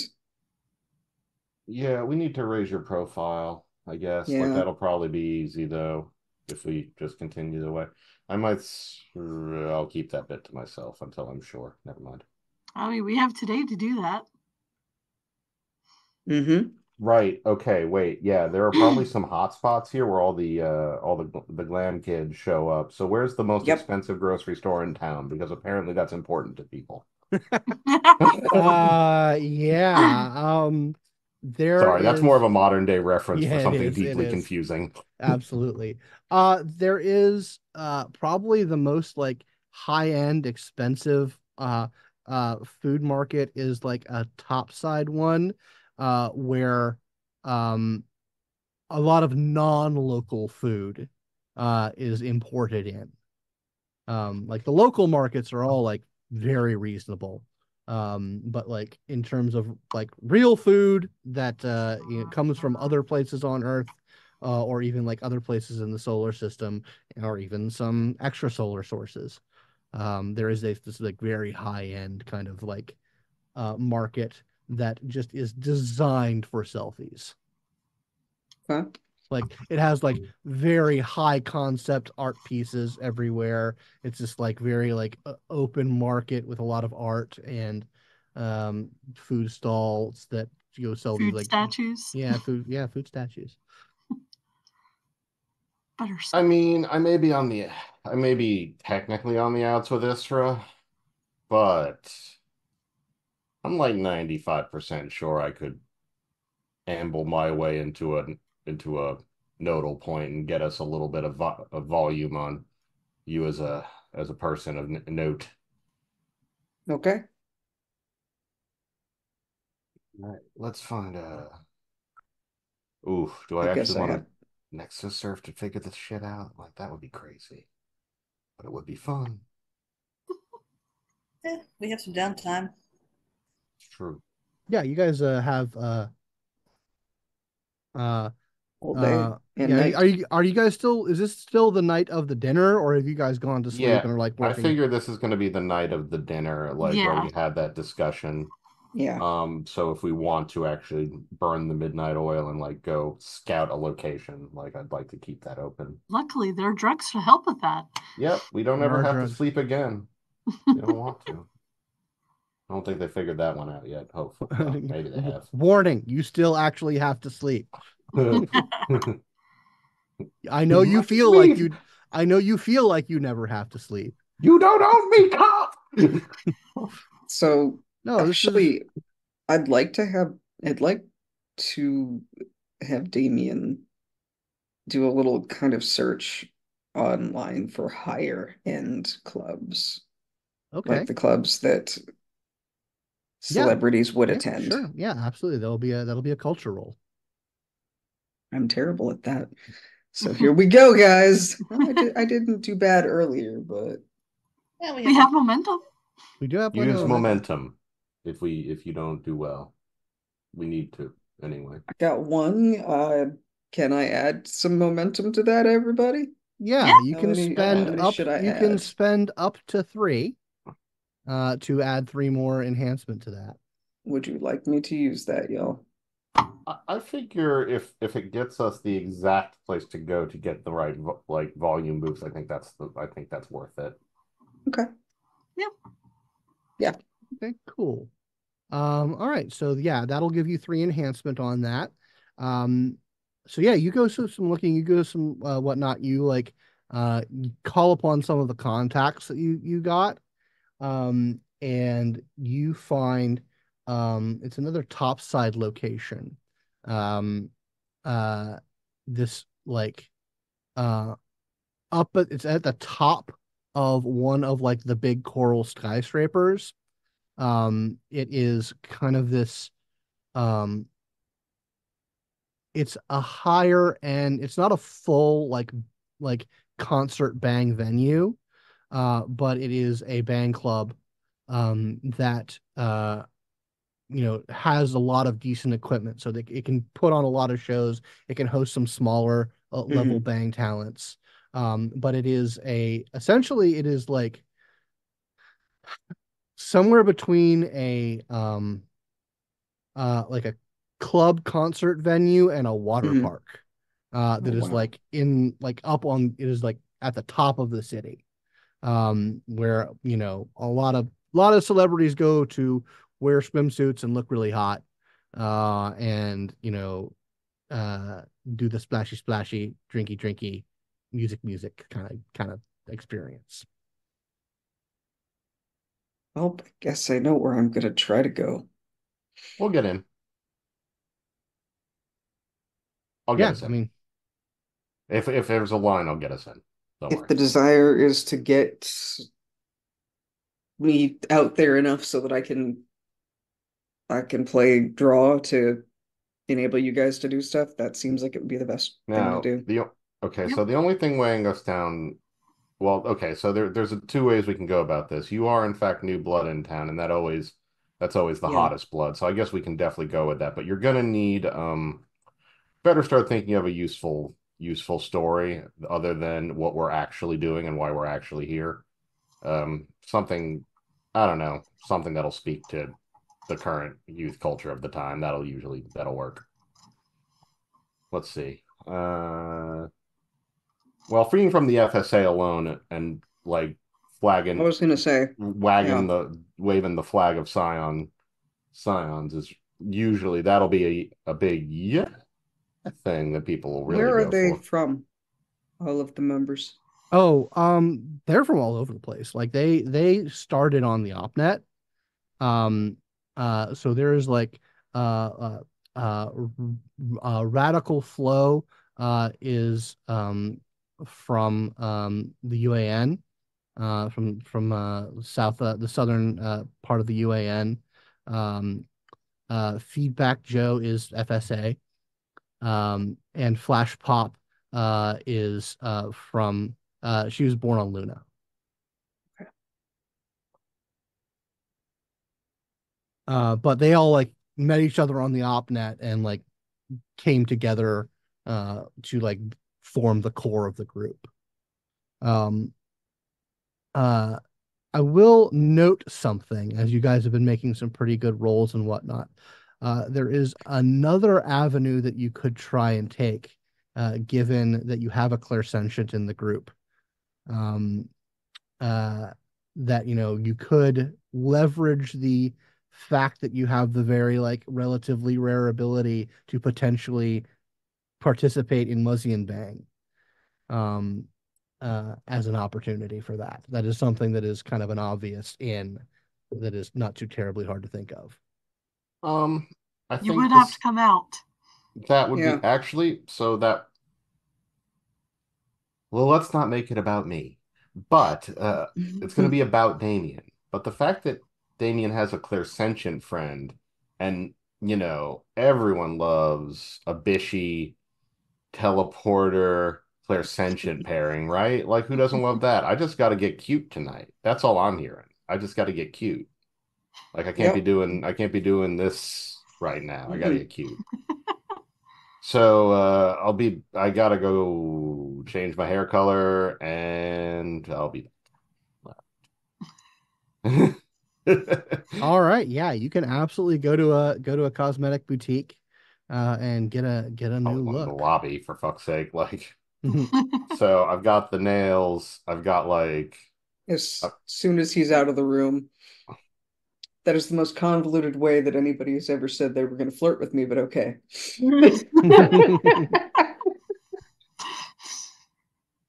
Yeah, we need to raise your profile. I guess. Like Yeah. that'll probably be easy though if we just continue the way. I might. I'll keep that bit to myself until I'm sure. Never mind. I mean, we have today to do that. Mm-hmm. Right. Okay. Wait. Yeah, there are probably some hot spots here where all the glam kids show up. So where's the most Yep. expensive grocery store in town? Because apparently that's important to people. Yeah. There Sorry, that's more of is a modern day reference yeah, for it something is. It deeply is. confusing. Absolutely. There is probably the most like high-end expensive food market is like a topside one where um a lot of non-local food is imported in. Like the local markets are all like very reasonable. But like in terms of like real food that comes from other places on Earth, or even like other places in the solar system, or even some extrasolar sources. There is this like very high end kind of like market that just is designed for selfies. Huh? Like it has like very high concept art pieces everywhere. It's just like very like open market with a lot of art and food stalls that sell these Food like statues. food statues. Better I stuff. mean, I may be technically on the outs with Isra, but I'm like 95% sure I could amble my way into a nodal point and get us a little bit of volume on you as a person of note. Okay. All right, let's find ooh, do I I guess actually I want have. to Nexus surf to figure this shit out? Like that would be crazy, but it would be fun. We have some downtime. It's true. Yeah, you guys have uh All day and yeah, night. are you guys still, is this still the night of the dinner, or have you guys gone to sleep Yeah, and are like I working? figure this is going to be the night of the dinner, like where Yeah. we had that discussion. Yeah. So if we want to actually burn the midnight oil and like go scout a location, like I'd like to keep that open. Luckily, there are drugs to help with that. Yep, we don't There ever are have to drugs. sleep again. We don't want to. I don't think they figured that one out yet. Hopefully, well, maybe they have. Warning, you still actually have to sleep. I know you What do you feel like mean? you I know you feel like you never have to sleep. You don't own me, cop. So No, this is actually, I'd like to have Damian do a little kind of search online for higher end clubs, like okay. the clubs that Yeah. celebrities would Yeah, attend. sure. Yeah, absolutely. That'll be a culture roll. I'm terrible at that. So here we go, guys. I didn't do bad earlier, but Yeah, we We have have momentum. We do have plenty of Use momentum. momentum if you don't do well. We need to anyway. I got one. Can I add some momentum to that, everybody? Yeah. Yeah, How many should I you can add? spend up to three to add three more enhancement to that. Would you like me to use that, y'all? I figure if it gets us the exact place to go to get the right like volume boost, I think that's worth it. Okay. Yeah. Yeah. Okay, cool. All right, so yeah, that'll give you three enhancement on that. So yeah, you go some looking, you go some whatnot, you like you call upon some of the contacts that you got, and you find it's another topside location. Um, uh, this like uh it's at the top of one of like the big coral skyscrapers. It is kind of this um it's a higher end, it's not a full like concert bang venue, but it is a bang club that has a lot of decent equipment so that it can put on a lot of shows. It can host some smaller level Hmm. bang talents. But it is a essentially it is somewhere between a like a club concert venue and a water Hmm. park. that is wow. like in like up on it is like at the top of the city, where a lot of celebrities go to wear swimsuits and look really hot, and uh, do the splashy splashy, drinky drinky, music kind of experience. Well, I guess I know where I'm gonna try to go. We'll get in. I'll get Yeah, us I in. mean, If there's a line, I'll get us in. Don't If worry. the desire is to get me out there enough so that I can play draw to enable you guys to do stuff, that seems like it would be the best thing to Now, do. okay, Yep. so the only thing weighing us down, well, okay, so there's two ways we can go about this. You are in fact new blood in town, and that's always the Yeah. hottest blood. So I guess we can definitely go with that. But you're gonna need better start thinking of a useful story other than what we're actually doing and why we're actually here. Something, I don't know, something that'll speak to the current youth culture of the time. That'll work. Let's see. Well, freeing from the FSA alone and like I flagging, was gonna say, wagging yeah. waving the flag of scions is usually that'll be a big yeah thing that people will really Where are go they for. from? All of the members. oh, they're from all over the place. Like they started on the OpNet. Um, so there's like uh, Radical Flow is from the UAN, from the southern part of the UAN. Um, Feedback Joe is FSA, and Flash Pop is from she was born on Luna. But they all like met each other on the OpNet and like came together to like form the core of the group. Um, uh, I will note something as you guys have been making some pretty good rolls and whatnot. There is another avenue that you could try and take, given that you have a Clairsentient in the group. Um, uh, that you could leverage the fact that you have the very like relatively rare ability to potentially participate in Muzzy and Bang, um, as an opportunity for that. That is something that is kind of an obvious in that is not too terribly hard to think of. Um, I You think would have to this come out. that would Yeah. be actually so that well, let's not make it about me, but it's going to be about Damian. But the fact that Damian has a clairsentient friend, and everyone loves a bishy teleporter clairsentient pairing, right? Like, who doesn't love that? I just got to get cute tonight. That's all I'm hearing. I just got to get cute. Like, Yep. I can't be doing this right now. I got to Mhm. get cute. So I gotta go change my hair color and I'll be back. All right, yeah, you can absolutely go to a cosmetic boutique, and get a new Oh, in the look. lobby for fuck's sake. Like, so I've got the nails, I've got like As soon as he's out of the room, that is the most convoluted way that anybody has ever said they were going to flirt with me, but okay.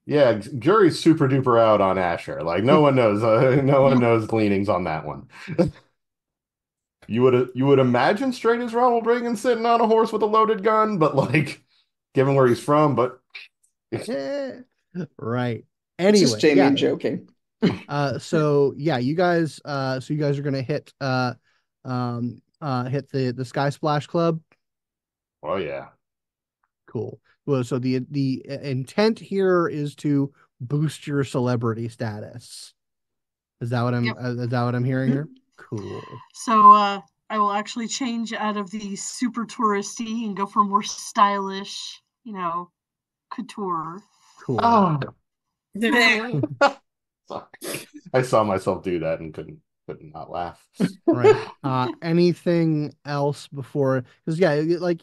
yeah, jury's super duper out on Asher. Like no one knows leanings on that one. You would imagine straight as Ronald Reagan sitting on a horse with a loaded gun, but like given where he's from, but Yeah. Right. It's just Anyway, Damian yeah. joking. So yeah, you guys are gonna hit the Sky Splash Club. oh yeah. Cool. Well, so the intent here is to boost your celebrity status. Yep. Is that what I'm hearing Mhm. here? Cool. So I will actually change out of the super touristy and go for more stylish, couture. Cool. Oh, sorry. I saw myself do that and couldn't not laugh. Right. Anything else before? Because yeah, like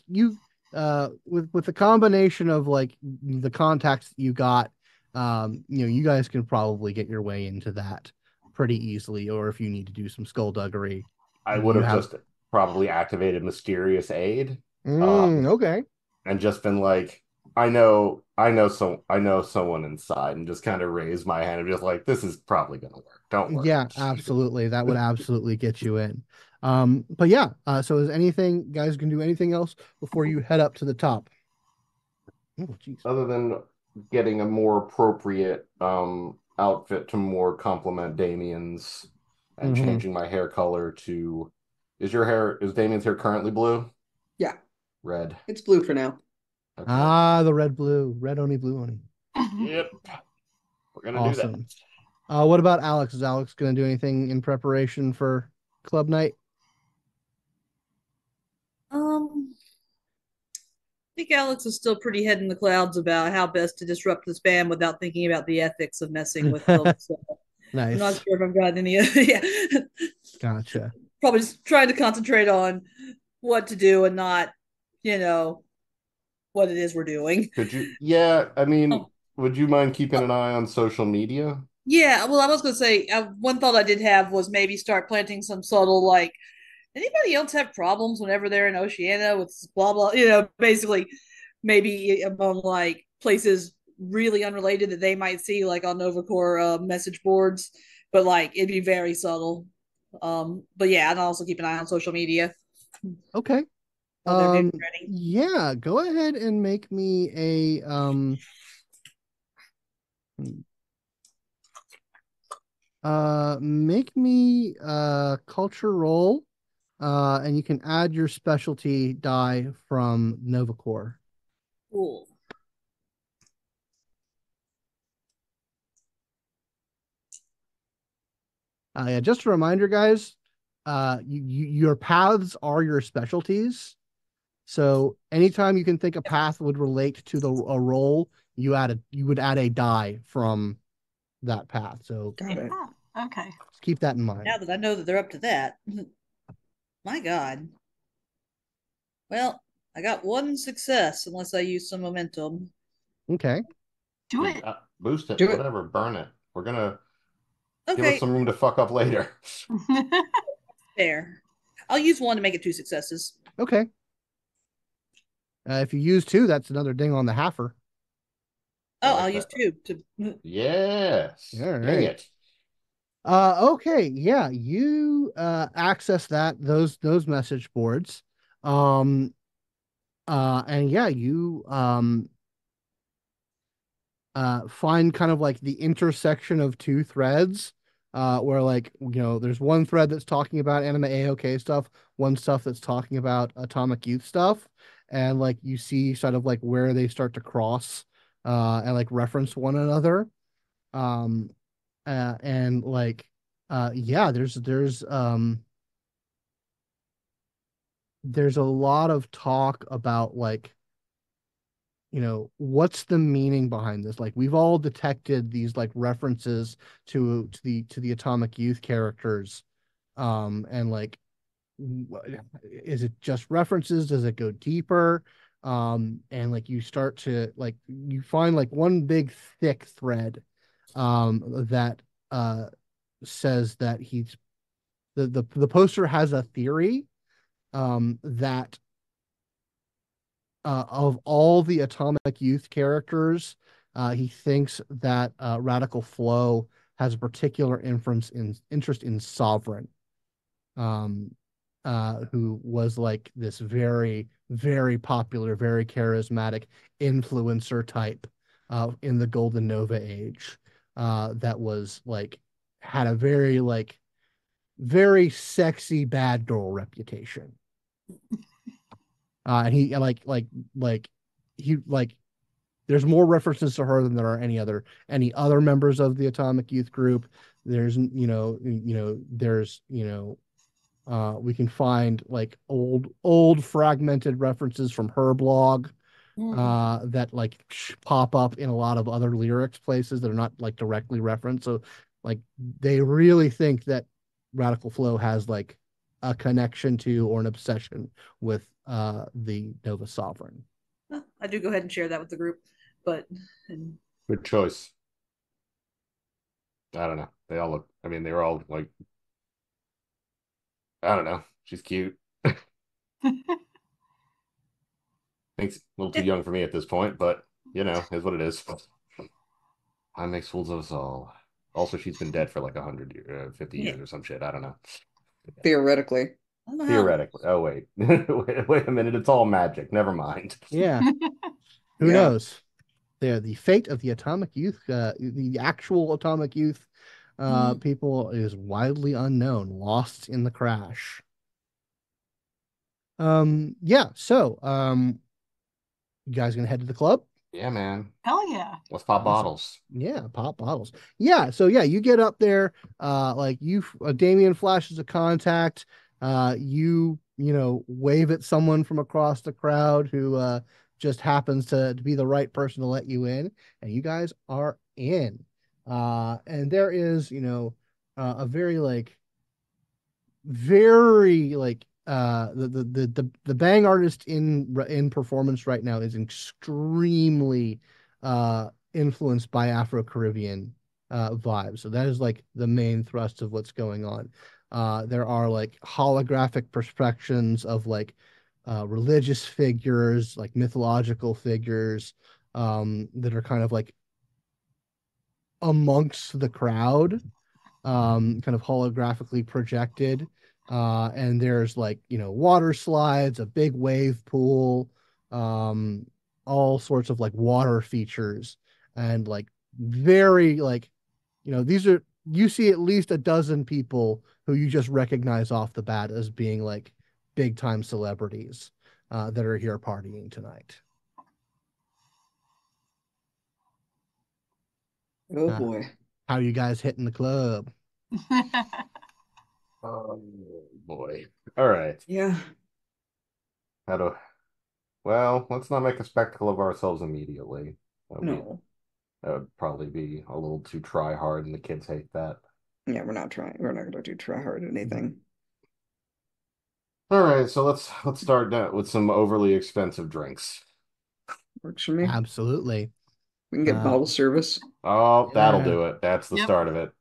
with the combination of like the contacts that you got, you guys can probably get your way into that pretty easily. Or if you need to do some skullduggery, I would you have have. just probably activated mysterious aid, um, Okay. and just been like, I know someone inside, and just kind of raise my hand and just like, this is probably gonna work. Don't worry. Yeah, absolutely. That would absolutely get you in. But yeah, so is anything, guys, can do anything else before you head up to the top? Oh, jeez. Other than getting a more appropriate outfit to more complement Damian's and Hmm. changing my hair color to is Damian's hair currently blue? Yeah, Red. it's blue for now. Okay. Ah, the red, blue, red oni, blue oni. Yep. We're gonna do that. Awesome. What about Alex? Is Alex going to do anything in preparation for club night? I think Alex is still pretty head in the clouds about how best to disrupt the spam without thinking about the ethics of messing with folks. So I'm not Nice. sure if I've got any. Yeah, Gotcha. probably just trying to concentrate on what to do and not, you know, what it is we're doing. Could you? Yeah, I mean, Oh, would you mind keeping an eye on social media? yeah, well, I was going to say one thought I did have was maybe start planting some subtle like anybody else have problems whenever they're in Oceania with blah blah, basically maybe among like places really unrelated that they might see like on Novacore message boards, but like it'd be very subtle. But yeah, and also keep an eye on social media Okay. while they're getting ready. Yeah, go ahead and make me a make me a culture roll. And you can add your specialty die from Novacore. Cool. Yeah, just a reminder, guys. Your paths are your specialties. So anytime you can think a path would relate to a role, you would add a die from that path. So Got it. Okay. just keep that in mind. Now that I know that they're up to that, my God. Well, I got one success unless I use some momentum. Okay. Do it. Boost it, Do it. whatever, burn it. We're gonna give us Okay, some room to fuck up later. fair. I'll use one to make it two successes. Okay. If you use two, that's another ding on the halfer. I Oh, like I'll use that. two to. Yes. All Dang right. it. Okay, yeah, you access those message boards. And yeah, you find kind of like the intersection of two threads, where like there's one thread that's talking about anime AOK stuff, one stuff that's talking about atomic youth stuff, and like you see sort of like where they start to cross, and like reference one another. Um, and like yeah, there's a lot of talk about like what's the meaning behind this? Like we've all detected these like references to the Atomic Youth characters, and like is it just references? Does it go deeper? And like you start to like you find like one big thick thread, that says that the poster has a theory, that of all the Atomic Youth characters, he thinks that Radical Flow has a particular interest in Sovereign, um, who was like this very, very popular, very charismatic influencer type in the Golden Nova age, that was like had a very like very sexy bad girl reputation. And he like he like there's more references to her than there are any other members of the Atomic Youth group. There's there's we can find like old fragmented references from her blog, Mm. that like pop up in a lot of other lyrics places that are not like directly referenced. So like they really think that Radical Flow has like a connection to or an obsession with the Nova Sovereign. I do go ahead and share that with the group, but Good choice. I don't know. They all look. I mean, they were all like. I don't know. She's cute. Thinks a little too young for me at this point, but is what it is. Time makes fools of us all. Also, she's been dead for like 150 years or some shit. I don't know. Theoretically. Theoretically. Oh, wait. wait a minute. It's all magic. Never mind. Yeah. Who knows? The fate of the atomic youth, the actual atomic youth people is widely unknown, lost in the crash. So you guys gonna head to the club? Yeah, man. Hell yeah. Let's pop bottles. Yeah, pop bottles. Yeah, so you get up there, Damian flashes a contact, you wave at someone from across the crowd who just happens to be the right person to let you in, and you guys are in. And there is, a very the bang artist in performance right now is extremely influenced by Afro-Caribbean vibes. So that is like the main thrust of what's going on. There are like holographic perspections of religious figures, like mythological figures, that are kind of like amongst the crowd, kind of holographically projected. And there's water slides, a big wave pool, all sorts of water features, and very these are, you see at least a dozen people who you just recognize off the bat as being big time celebrities that are here partying tonight. Oh boy. How are you guys hitting the club? Oh boy. All right. Yeah. Well, let's not make a spectacle of ourselves immediately. No. That would probably be a little too try hard, and the kids hate that. Yeah, we're not trying. We're not going to try hard anything. All right, so let's start with some overly expensive drinks. Works for me. Absolutely. We can get bottle service. Oh, that'll do it. That's the start of it.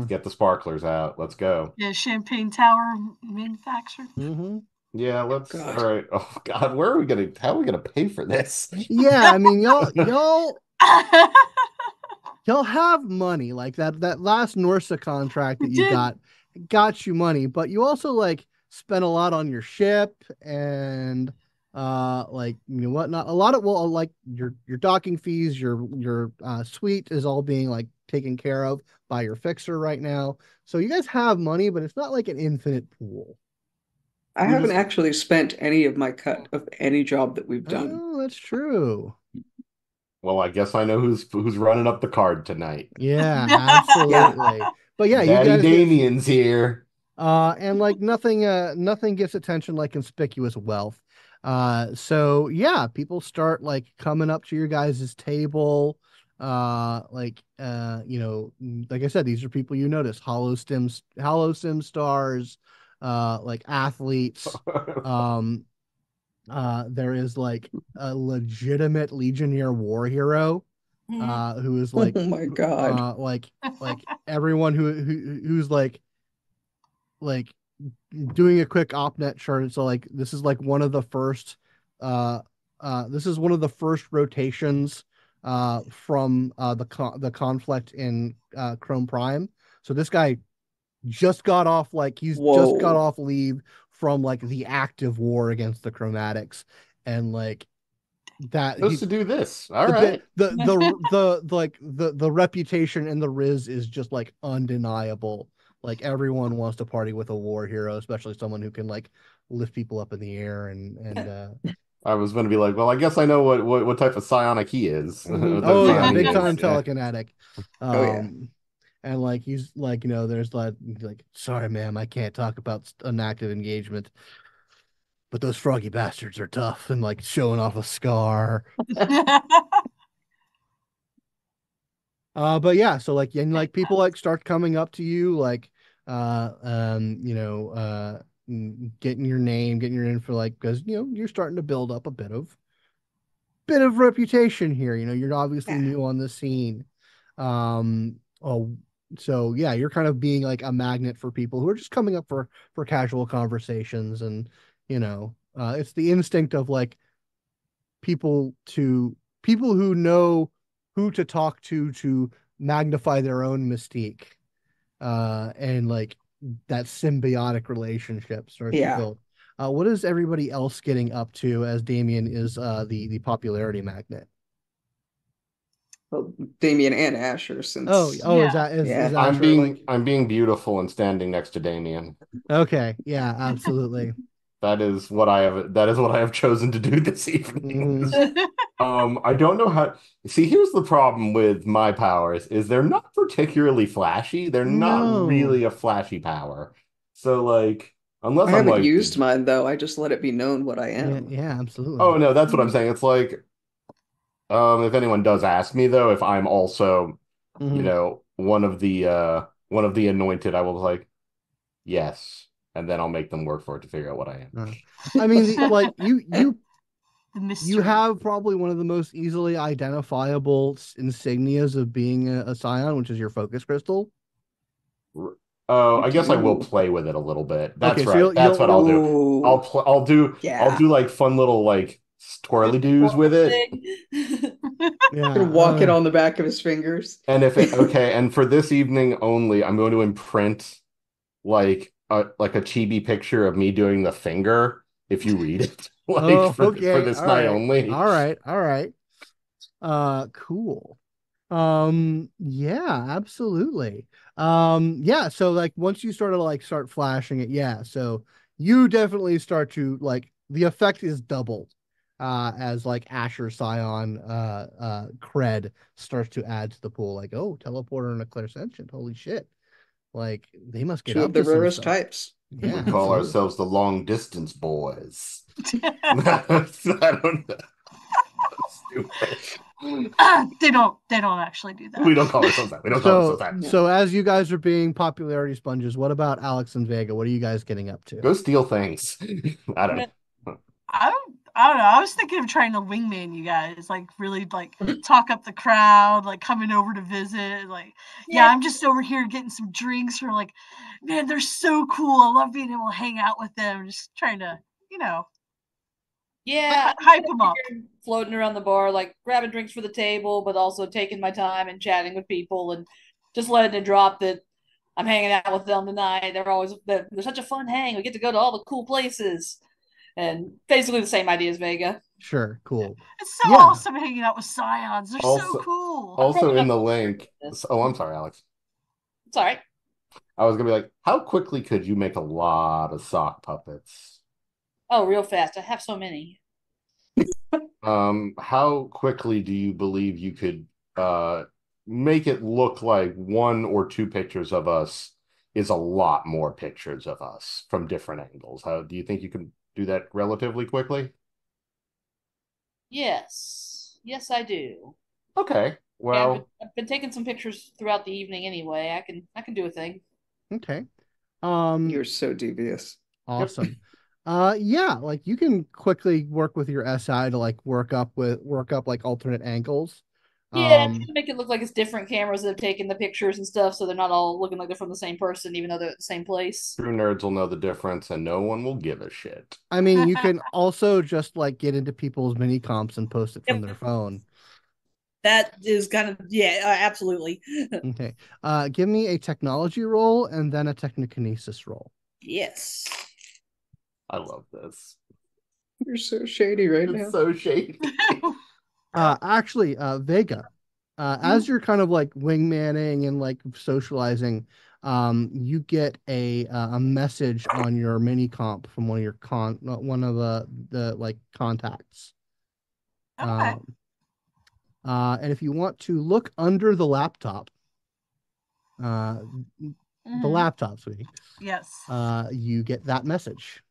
Get the sparklers out. Let's go. Yeah, Champagne Tower manufacturer. Yeah, let's. All right. Oh God, how are we gonna pay for this? Yeah, I mean, y'all have money. Like that last Norsa contract that you got you money, but you also spent a lot on your ship and whatnot. A lot of your docking fees, your suite is all being taken care of by your fixer right now. So you guys have money, but it's not like an infinite pool. I haven't actually spent any of my cut of any job that we've done. Oh, that's true. Well, I guess I know who's running up the card tonight. Yeah, absolutely. But yeah, Daddy you guys Damian's here. And nothing gets attention like conspicuous wealth. So yeah, people start coming up to your guys' table. Like I said, these are people you notice, hollow sim stars, athletes. There is a legitimate Legionnaire war hero, who is oh my God. Everyone who's doing a quick opnet chart. So this is one of the first rotations from the conflict in Chrome Prime. So this guy just got off just got off leave from the active war against the Chromatics, and that supposed to do this. All right. The reputation in the Riz is just undeniable. Everyone wants to party with a war hero, especially someone who can lift people up in the air and I was going to be well, I guess I know what type of psionic he is. Oh yeah, big time telekinetic. Oh yeah. And he's there's sorry ma'am, I can't talk about an active engagement, but those froggy bastards are tough, and showing off a scar. But yeah, so people start coming up to you, getting your name, getting your info, like, because you're starting to build up a bit of reputation here. You're obviously new on the scene. Oh, so yeah, you're kind of being like a magnet for people who are just coming up for casual conversations, and it's the instinct of like people who know who to talk to magnify their own mystique, and like that symbiotic relationship starts to Yeah. build. What is everybody else getting up to as Damian is the popularity magnet? Well, Damian and Asher, Oh, since is Yeah. that is yeah. I'm Asher like being beautiful and standing next to Damian. okay? Yeah, absolutely. That is what I have chosen to do this evening. Mhm. I don't know how. See, here's the problem with my powers is they're not particularly flashy. They're not No. really a flashy power. So like, unless I I'm haven't like, used mine though. I just let it be known what I Yeah, am. yeah, absolutely. oh no, that's what I'm saying. It's like, if anyone does ask me though, if I'm also, Hmm. one of the anointed, I will be like, yes, and then I'll make them work for it to figure out what I am. I mean, like The you mystery. have probably one of the most easily identifiable insignias of being a scion, which is your focus crystal. Oh, You I guess I will do. play with it a little bit. Okay, That's so right. That's what I'll you'll do. Ooh, I'll yeah. do like fun little like twirly doos with Twirl it. thing. yeah. Gonna walk it on the back of his fingers. And if it okay, and for this evening only, I'm going to imprint like a chibi picture of me doing the finger if you read it. Like Oh, for okay. this All night right. only. All right. All right. Cool. Yeah, absolutely. Yeah, so like once you start flashing it, yeah, so you definitely start to like the effect is doubled as like Asher Scion cred starts to add to the pool. Like, oh, teleporter and a Clairsentient. Holy shit. Like they must get Two of up the to some rarest stuff. types. Yeah, We call absolutely. ourselves the long distance boys. I don't know. Stupid. They don't actually do that. We don't call ourselves that. We don't call ourselves So that. Yeah. so as you guys are being popularity sponges, what about Alex and Vega? What are you guys getting up to? Go steal things. I don't know. I don't know. I was thinking of trying to wingman you guys, like really like talk up the crowd, like coming over to visit. Like, yeah, Yeah, I'm just over here getting some drinks. Or like, man, they're so cool. I love being able to hang out with them. Just trying to, yeah. I'm hype kind them of up. here floating around the bar, like grabbing drinks for the table, but also taking my time and chatting with people and just letting it drop that I'm hanging out with them tonight. They're such a fun hang. We get to go to all the cool places, and basically the same idea as Vega. Sure, cool. It's so Yeah. awesome hanging out with scions. They're so Also, cool. I'm also probably in not the the link. this. Oh, I'm sorry, Alex. It's all right. I was gonna be like, how quickly could you make a lot of sock puppets? Oh, real fast. I have so many. How quickly do you believe you could make it look like one or two pictures of us is a lot more pictures of us from different angles? How do you think you can do that relatively quickly? Yes, yes, I do. Okay. Yeah, Well, I've been taking some pictures throughout the evening anyway. I can do a thing. Okay. You're so devious. yep. Awesome. Yeah, like you can quickly work with your SI to like work up like alternate angles. Yeah, I'm trying Um, to make it look like it's different cameras that have taken the pictures and stuff, so they're not all looking like they're from the same person, even though they're at the same place. True nerds will know the difference and no one will give a shit. I mean, you can also just like get into people's mini comps and post it from Yep, their phone. that is kind of absolutely. Okay. Give me a technology roll and then a technokinesis roll. Yes. I love this. You're so shady right It's now. so shady. Actually, Vega, as you're kind of like wingmanning and like socializing, you get a message on your mini comp from one of your one of the like contacts. Okay. And if you want to look under the laptop, uh, the Mhm. laptop, sweetie, Yes. you get that message.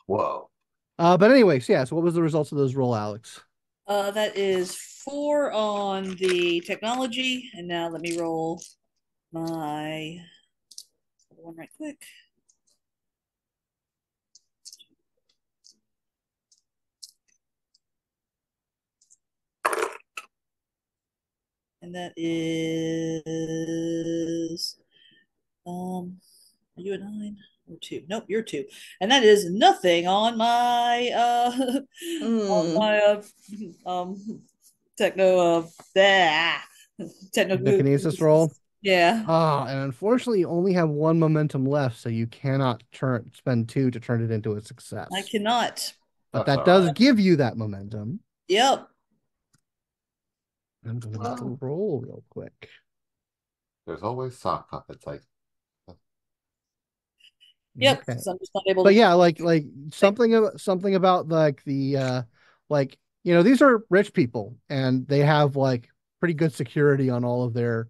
Whoa. But anyways, yeah. So what was the results of those roll, Alex? That is 4 on the technology, and now let me roll my one right quick. And that is are you a 9 or 2? Nope, you're 2. And that is nothing on my on my techno techno The kinesis roll. Yeah. And unfortunately, you only have one momentum left, so you cannot spend 2 to turn it into a success. I cannot. But That's that all does right. give you that momentum. Yep. I'm going to make a roll real quick. There's always sock puppets. Yep. Okay. So I'm just not able But to. yeah, like something about like the like these are rich people and they have like pretty good security on all of their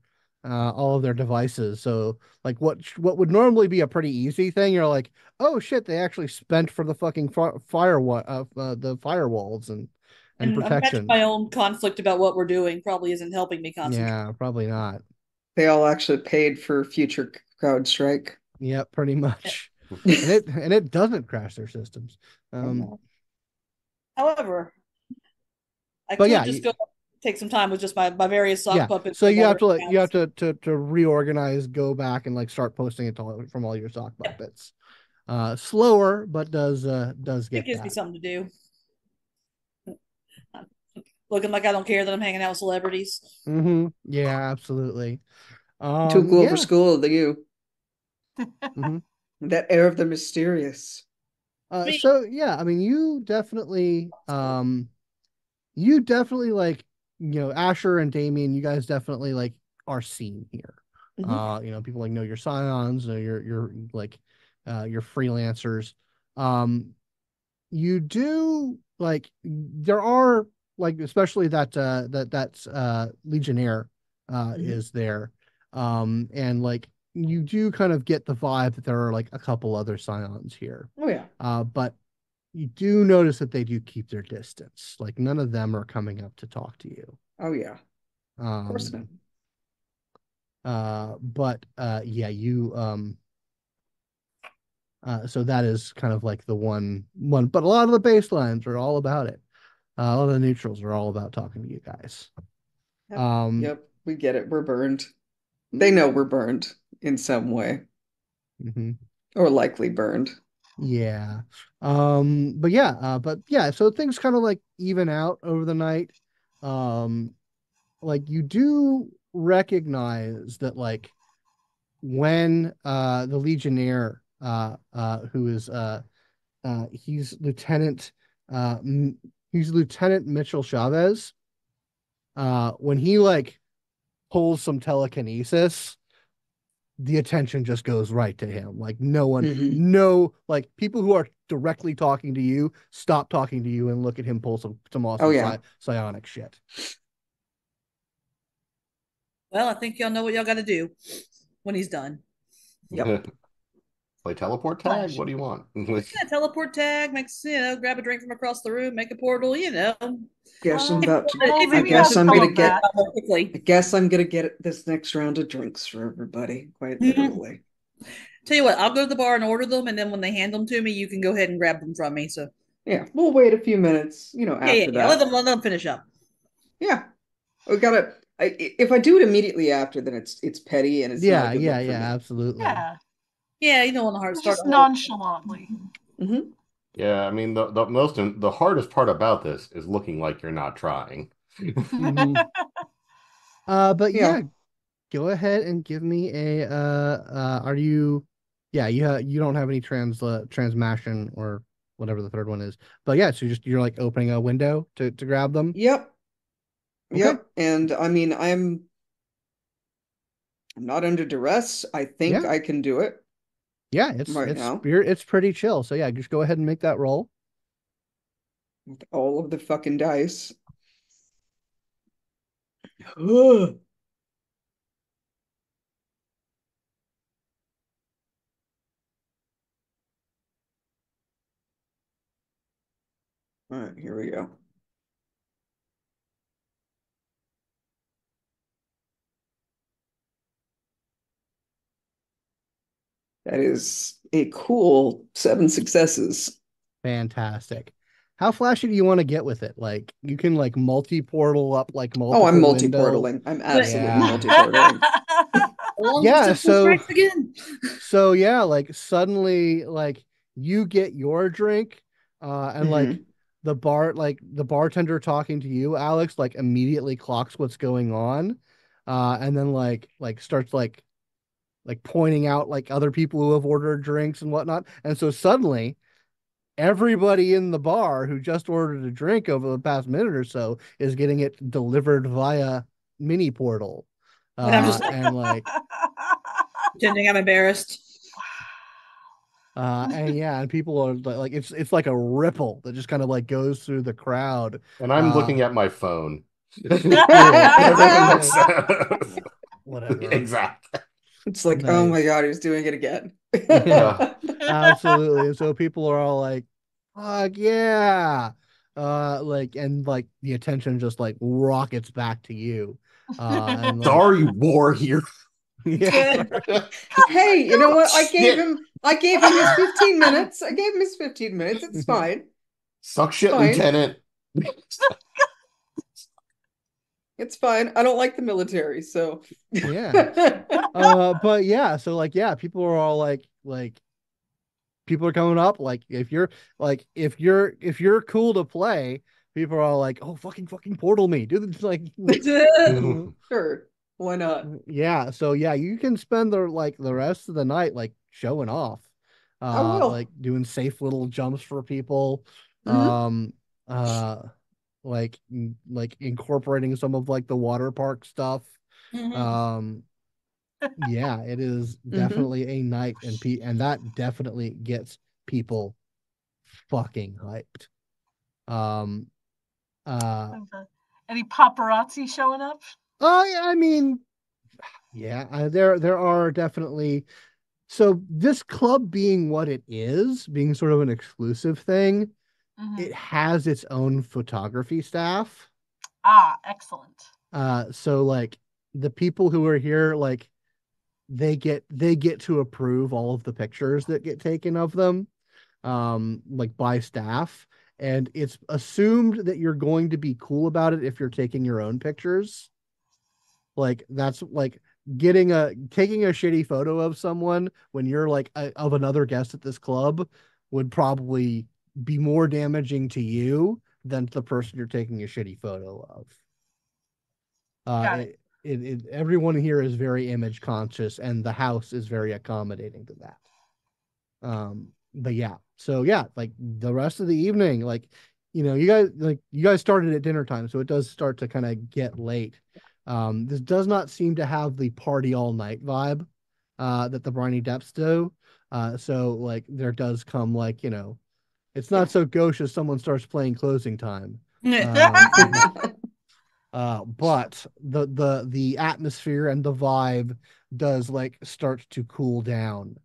devices. So like what would normally be a pretty easy thing, you're like, oh shit, they actually spent for the fucking the firewalls and And I'm catching my protections. own conflict about what we're doing. Probably isn't helping me concentrate. Yeah, probably not. They all actually paid for future crowd strike. Yeah, pretty much. And it doesn't crash their systems. However, I But could yeah, just go take some time with just my various sock puppets. so and you have other to accounts. to reorganize, go back and like start posting it from all your sock puppets. Slower, but does It get gives me that. something to do. Looking like I don't care that I'm hanging out with celebrities. Yeah, absolutely. Too cool for Yeah. school, the you. hmm That air of the mysterious. Me. So yeah, I mean, you definitely like, Asher and Damian, you guys definitely like are seen here. People like know your scions, your like your freelancers. You do like there are like especially that's Legionnaire is there. And like you do kind of get the vibe that there are like a couple other scions here. Oh yeah. But you do notice that they do keep their distance. Like none of them are coming up to talk to you. Oh yeah. Of course not. But yeah, you so that is kind of like the one, but a lot of the baselines are all about it. A lot of the neutrals are all about talking to you guys. Yep. Yep, we get it. We're burned. They know we're burned in some way. Mhm. Or likely burned. Yeah. But yeah, so things kind of like even out over the night. Like you do recognize that like when the Legionnaire who is he's uh he's Lieutenant Mitchell Chavez, when he like pulls some telekinesis, the attention just goes right to him. Like no, like people who are directly talking to you stop talking to you and look at him pull some Oh awesome yeah. psionic shit. Well, I think y'all know what y'all got to do when he's done. Yep. Play teleport tag? Flash. What do you want? Yeah, teleport tag makes grab a drink from across the room, make a portal. Guess I'm about to Oh, I maybe not guess I'm some gonna of that. get quickly. I guess I'm gonna get this next round of drinks for everybody, quite literally. Tell you what, I'll go to the bar and order them, and then when they hand them to me, you can go ahead and grab them from me. So Yeah, we'll wait a few minutes, after yeah. Let that. them finish up. Yeah. We gotta if I do it immediately after, then it's petty and it's not a good look for me. Absolutely. Yeah, Yeah, you don't want to hard start. just nonchalantly. Yeah, I mean the hardest part about this is looking like you're not trying. But Yeah. yeah, go ahead and give me a are you you don't have any transmission or whatever the third one is. But yeah, so you're like opening a window to grab them. Yep. Okay. Yep. And I mean I'm not under duress. I think Yeah. I can do it Yeah, right it's now spirit, it's pretty chill. So yeah, just go ahead and make that roll. with all of the fucking dice. Ugh. All right, here we go. That is a cool 7 successes. Fantastic. How flashy do you want to get with it? Like you can like multi-portal up like Oh, I'm multiple windows. multi-portaling. I'm But absolutely Yeah. multi-portaling. long Yeah, distance so strikes again. yeah, like suddenly like you get your drink and like Hmm. the bartender talking to you, Alex, like immediately clocks what's going on. And then starts like pointing out like other people who have ordered drinks and whatnot. And so suddenly everybody in the bar who just ordered a drink over the past minute or so is getting it delivered via mini portal. And I'm just like And like pretending I'm embarrassed. and yeah, and people are like it's like a ripple that just kind of like goes through the crowd. And I'm looking at my phone. Cool. Whatever. Exactly. It's like, oh my Nice. God, he's doing it again. Yeah, absolutely. And so people are all like, fuck yeah. Like and like the attention just like rockets back to you. And like Sorry, war here. yeah, sorry. Hey, you know what? Shit. I gave him his 15 minutes. I gave him his 15 minutes. It's fine. Suck It's shit, fine. Lieutenant. It's fine. I don't like the military, so Yeah. But yeah, so like yeah, people are all like people are coming up like if you're cool to play, people are all like, oh fucking portal me, do this like sure. Why not? yeah, so yeah, you can spend the rest of the night like showing off, I will. like doing safe little jumps for people, Hmm. um, uh, like incorporating some of like the water park stuff. Mhm. Um, yeah, it is Hmm. definitely a night, and that definitely gets people fucking hyped. Um, uh, Any paparazzi showing up? I mean, yeah, there are definitely. So this club being what it is, being sort of an exclusive thing, Hmm. it has its own photography staff. Ah, excellent. So like the people who are here, like they get to approve all of the pictures that get taken of them, like by staff. And it's assumed that you're going to be cool about it if you're taking your own pictures. Like that's like taking a shitty photo of someone when you're like of another guest at this club would probably be more damaging to you than to the person you're taking a shitty photo of. Uh, Got it. it, everyone here is very image conscious, and the house is very accommodating to that. But yeah, so yeah, like the rest of the evening, like you guys started at dinner time, so it does start to kind of get late. This does not seem to have the party all night vibe that the Briny Depths do. So like there does come like, it's not Yeah. so gauche as someone starts playing closing time. Um, but the atmosphere and the vibe does like start to cool down,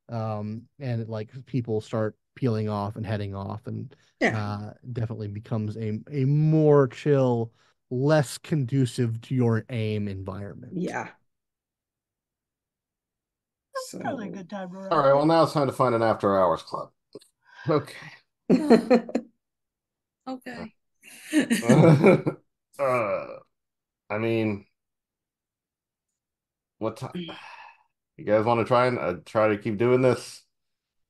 and it, like people start peeling off and heading off, and Yeah. definitely becomes a more chill, less conducive to your aim environment. Yeah. Probably a So good time to All wrap right, well, up. now it's time to find an after hours club. Okay. Okay. uh, I mean, what time? You guys want to try to keep doing this?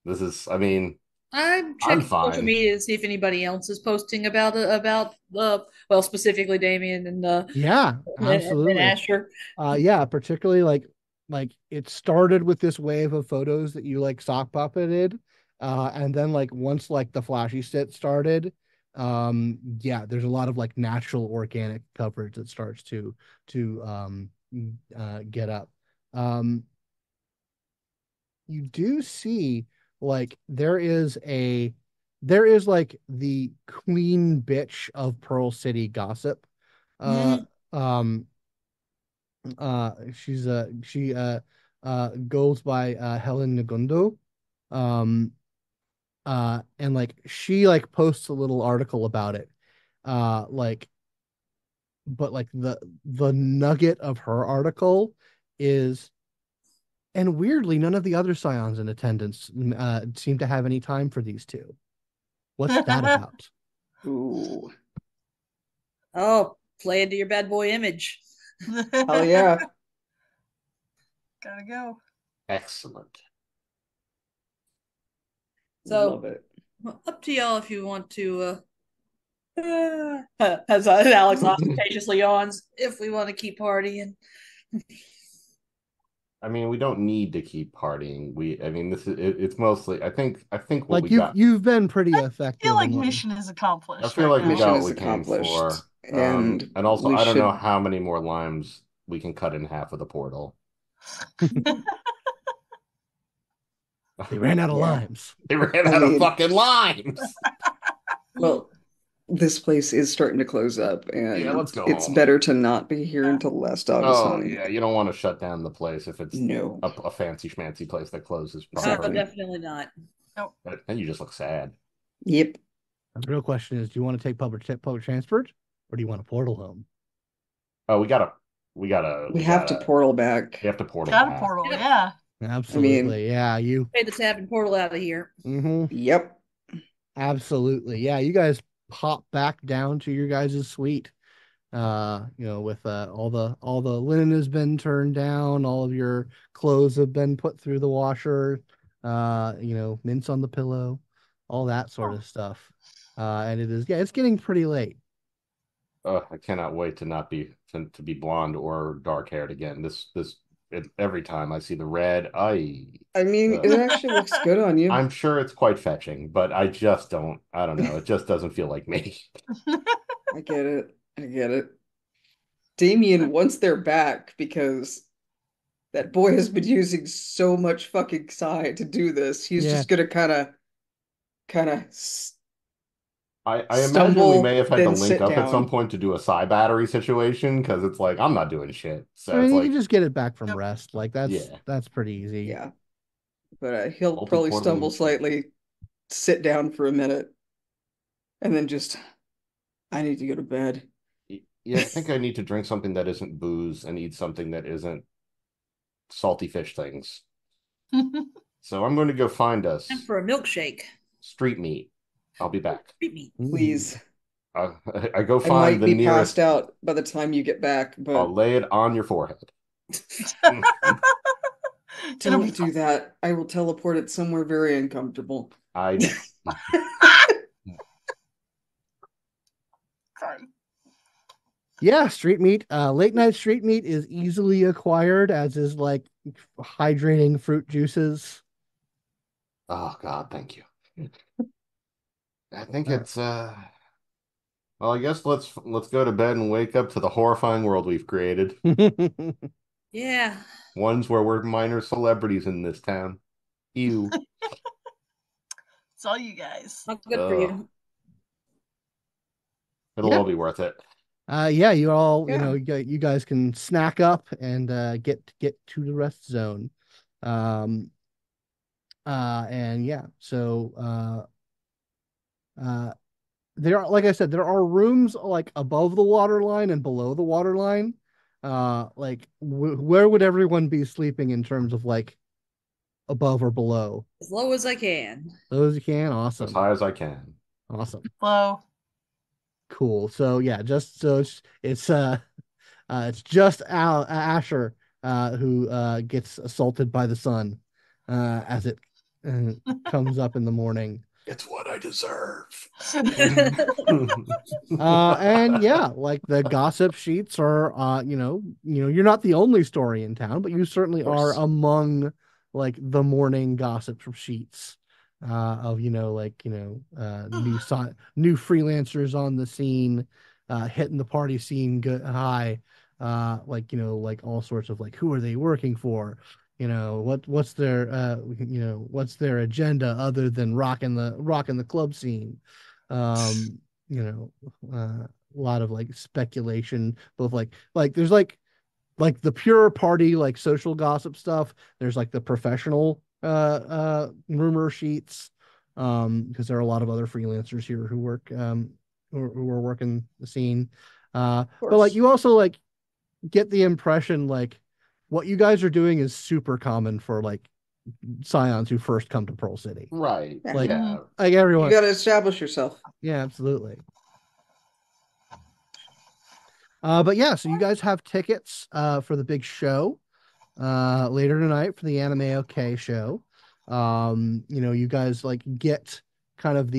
This is, I mean, I'm I'm checking social fine. media to see if anybody else is posting about it, about well, specifically Damian Yeah, and absolutely. Asher. Yeah, particularly like it started with this wave of photos that you like sock puppeted, and then like once like the flashy sit started, yeah, there's a lot of like natural organic coverage that starts to get up. Um, you do see like there is like the queen bitch of Pearl City gossip. Uh, Mhm. um, she goes by Helen Negundo. Um and like she like posts a little article about it. Like but like the nugget of her article is And weirdly, none of the other scions in attendance seem to have any time for these two. What's that about? Ooh. Oh, play into your bad boy image. Oh yeah. Gotta go. Excellent. So Love it. up to y'all if you want to. As Alex ostentatiously yawns, if we want to keep partying. I mean, we don't need to keep partying. I mean, this is it's mostly. I think what Like we got. you've been pretty I effective. feel like in what- mission is accomplished. I feel right like we now. Mission got is what we came accomplished, for. and And also, we I don't know should. how many more limes we can cut in half of the portal. They ran out of Yeah. limes. They ran I out of mean- fucking limes. Well, this place is starting to close up, and Yeah, let's go it's home. better to not be here until the last dog is Oh home. yeah, you don't want to shut down the place if it's No. a fancy schmancy place that closes Oh, Exactly. properly. definitely not. But then you just look sad. Yep. The real question is, do you want to take public transport, or do you want a portal home? Oh, we gotta We have to portal back. we have to portal Got a back. portal, Yep. yeah. Absolutely, yeah. You. Pay the tab and portal out of here. Yep. Absolutely, yeah. You guys pop back down to your guys' suite. With all the linen has been turned down, all of your clothes have been put through the washer, mints on the pillow, all that sort of stuff. And it's getting pretty late. I cannot wait to not be to be blonde or dark haired again. Every time I see the red, I mean, it actually looks good on you. I'm sure it's quite fetching, but I just don't. I don't know. It just doesn't feel like me. I get it. I get it. Damian, once they're back, because that boy has been using so much fucking psi to do this, he's just gonna kind of I imagine we stumble, may have had to then link sit up at some down. point to do a psi battery situation because it's like I'm not doing shit. So I mean, it's you like, can just get it back from Yep. rest. Like Yeah. that's pretty easy. Yeah. But he'll Multi-portal probably stumble unit. slightly, sit down for a minute, and then just, I need to go to bed. Yeah, I think I need to drink something that isn't booze and eat something that isn't salty fish things. So I'm going to go find us Time for a milkshake. street meat. I'll be back. Street meat. Please. I go I find might the be nearest. passed out by the time you get back, but I'll lay it on your forehead. don't do that. I will teleport it somewhere very uncomfortable. I know. Sorry. Yeah, street meat. Late night street meat is easily acquired, as is like hydrating fruit juices. Oh God, thank you. I think it's well, I guess let's go to bed and wake up to the horrifying world we've created. Yeah. Ones where we're minor celebrities in this town. Ew. It's all you guys. Not good for you. It'll all be worth it. Yeah, you all, Yeah. you guys can snack up and get to the rest zone. And yeah, so there are, like I said, there are rooms like above the water line and below the water line. Like where would everyone be sleeping in terms of like above or below? As low as I can. Those you can. As Awesome. high as I can. Awesome. Hello. Cool. So yeah, just so it's just Asher who gets assaulted by the sun as it comes up in the morning. It's what I deserve. And yeah, like the gossip sheets are you're not the only story in town, but you certainly are among like the morning gossip sheets of new freelancers on the scene, hitting the party scene good high, like all sorts of like, who are they working for, what's their agenda other than rocking the club scene. A lot of like speculation, both like there's like the pure party like social gossip stuff. There's like the professional rumor sheets, because there are a lot of other freelancers here who work who are working the scene. But like you also like get the impression like what you guys are doing is super common for like scions who first come to Pearl City. Right. Like, Yeah. like You everyone. got to establish yourself. Yeah, absolutely. But yeah, so you guys have tickets for the big show later tonight for the Anime OK show. You guys like get kind of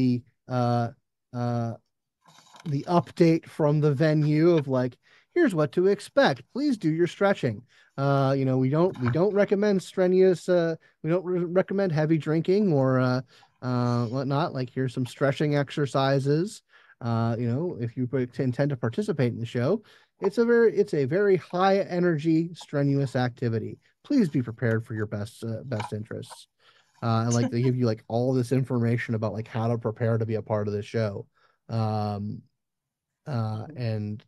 uh uh the update from the venue of like, here's what to expect. Please do your stretching. We don't recommend strenuous. We don't recommend heavy drinking or whatnot. Like, here's some stretching exercises. If you intend to participate in the show, it's a very high energy, strenuous activity. Please be prepared for your best interests. And like they give you like all this information about like how to prepare to be a part of the show. Um, and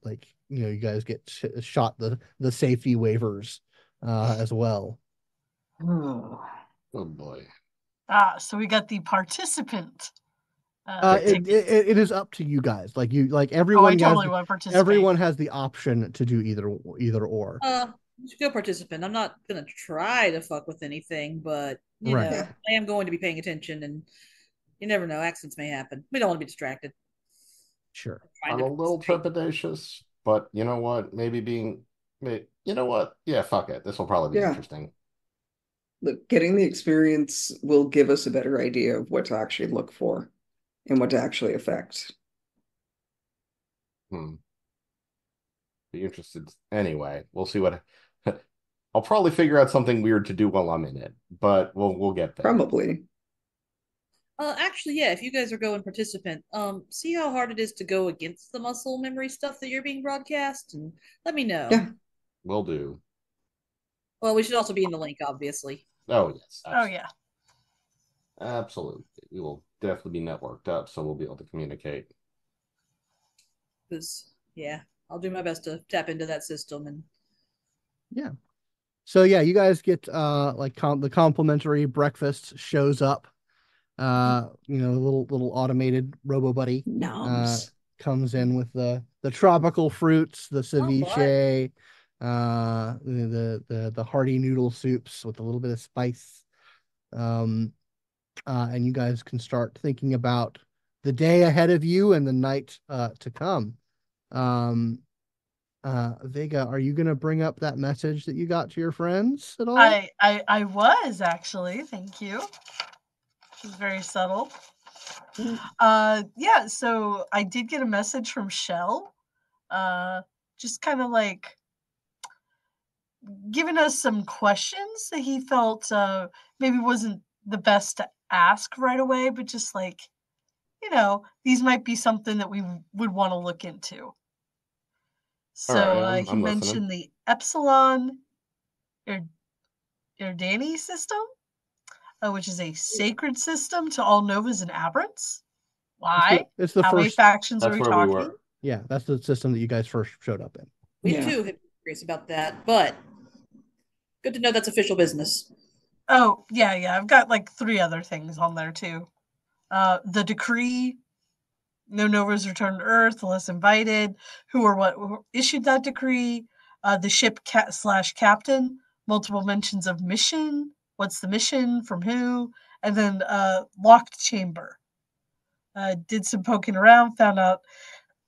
like you guys get shot the safety waivers as well. Oh boy. So we got the participant. It is up to you guys. Like I everyone totally want to participate. everyone has the option to do either or. You should go participant. I'm not gonna try to fuck with anything, but Right. I am going to be paying attention, and you never know, accidents may happen. We don't want to be distracted. Sure. I'm a little trepidatious, but you know what? You know what? Yeah, fuck it. This will probably be interesting. Look, getting the experience will give us a better idea of what to actually look for and what to actually affect. Be interested. Anyway, we'll see what. I'll probably figure out something weird to do while I'm in it, but we'll get there. Probably. Actually, yeah, if you guys are going participant, see how hard it is to go against the muscle memory stuff that you're being broadcast, and let me know. Yeah. Will do. Well, we should also be in the link, obviously. Oh, yes. Oh, yeah. Absolutely. We will definitely be networked up, so we'll be able to communicate. Because, yeah, I'll do my best to tap into that system. And yeah. So, yeah, you guys get the complimentary breakfast shows up. Little automated robo buddy comes in with the tropical fruits, the ceviche, the hearty noodle soups with a little bit of spice. And you guys can start thinking about the day ahead of you and the night to come. Vega, are you gonna bring up that message that you got to your friends at all? I was actually, thank you. It was very subtle. Yeah, so I did get a message from Shell, just kind of like giving us some questions that he felt maybe wasn't the best to ask right away, but just like, these might be something that we would want to look into. So right, he mentioned the Epsilon Erdani system, which is a sacred system to all novas and aberrants. Why? It's the How many first factions are we talking? We were. Yeah, that's the system that you guys first showed up in. We too have been curious about that, but good to know that's official business. Oh, yeah. I've got like 3 other things on there too. The decree, no novas return to Earth unless invited. Who or what issued that decree? The ship /captain. Multiple mentions of mission. What's the mission? From who? And then locked chamber. Did some poking around, found out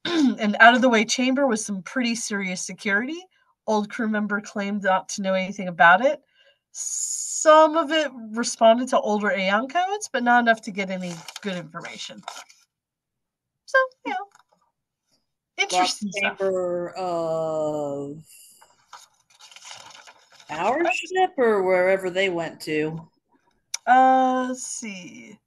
an out-of-the-way chamber with some pretty serious security. Old crew member claimed not to know anything about it. Some of it responded to older Aeon codes, but not enough to get any good information. So, interesting stuff. Chamber of our ship or wherever they went to? Let's see.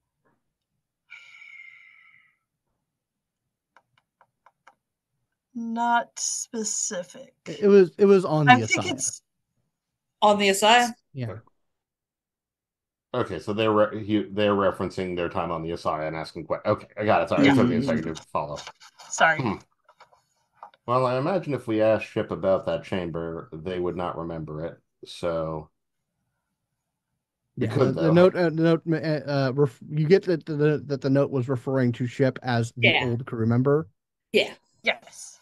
Not specific. It was on the ASIYAH. I think it's on the ASIYAH. Yeah. Okay, so they're referencing their time on the ASIYAH and asking questions. Okay, I got it. Sorry, it took me a second to follow. Sorry. Well, I imagine if we asked Ship about that chamber, they would not remember it. So, the note. You get that the note was referring to Ship as the old crew member. Yeah. Yes.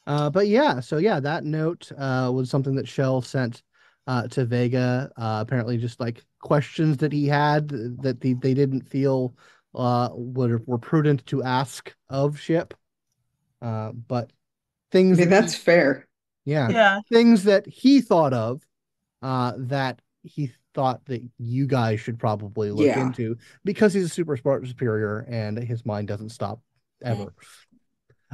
But yeah, so yeah, that note was something that Shell sent to Vega. Apparently, just like questions that he had that they didn't feel were prudent to ask of Ship. But I things mean, that that's fair. yeah, Yeah. things that he thought of that he thought that you guys should probably look Yeah. into because he's a super smart superior and his mind doesn't stop ever.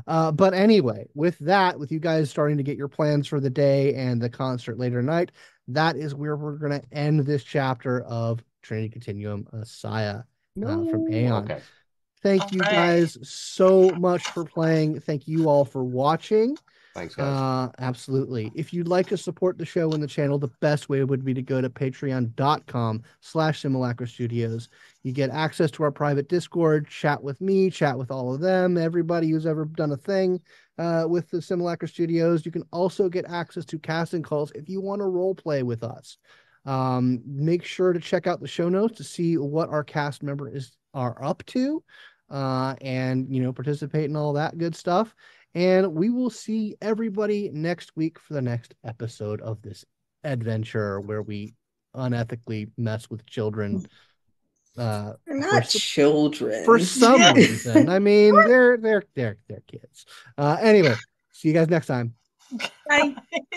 But anyway, with that, with you guys starting to get your plans for the day and the concert later tonight, that is where we're going to end this chapter of Trinity Continuum ASIYAH from No. Aeon. Okay. Thank you guys so much for playing. Thank you all for watching. Thanks, guys. Absolutely. If you'd like to support the show and the channel, the best way would be to go to patreon.com/Simulacra Studios. You get access to our private Discord, chat with me, chat with all of them, everybody who's ever done a thing with the Simulacra Studios. You can also get access to casting calls if you want to role play with us. Make sure to check out the show notes to see what our cast members are up to, and participate in all that good stuff. And we will see everybody next week for the next episode of this adventure where we unethically mess with children. They're For not children. some reason. I mean, they're kids. Anyway, see you guys next time. Bye.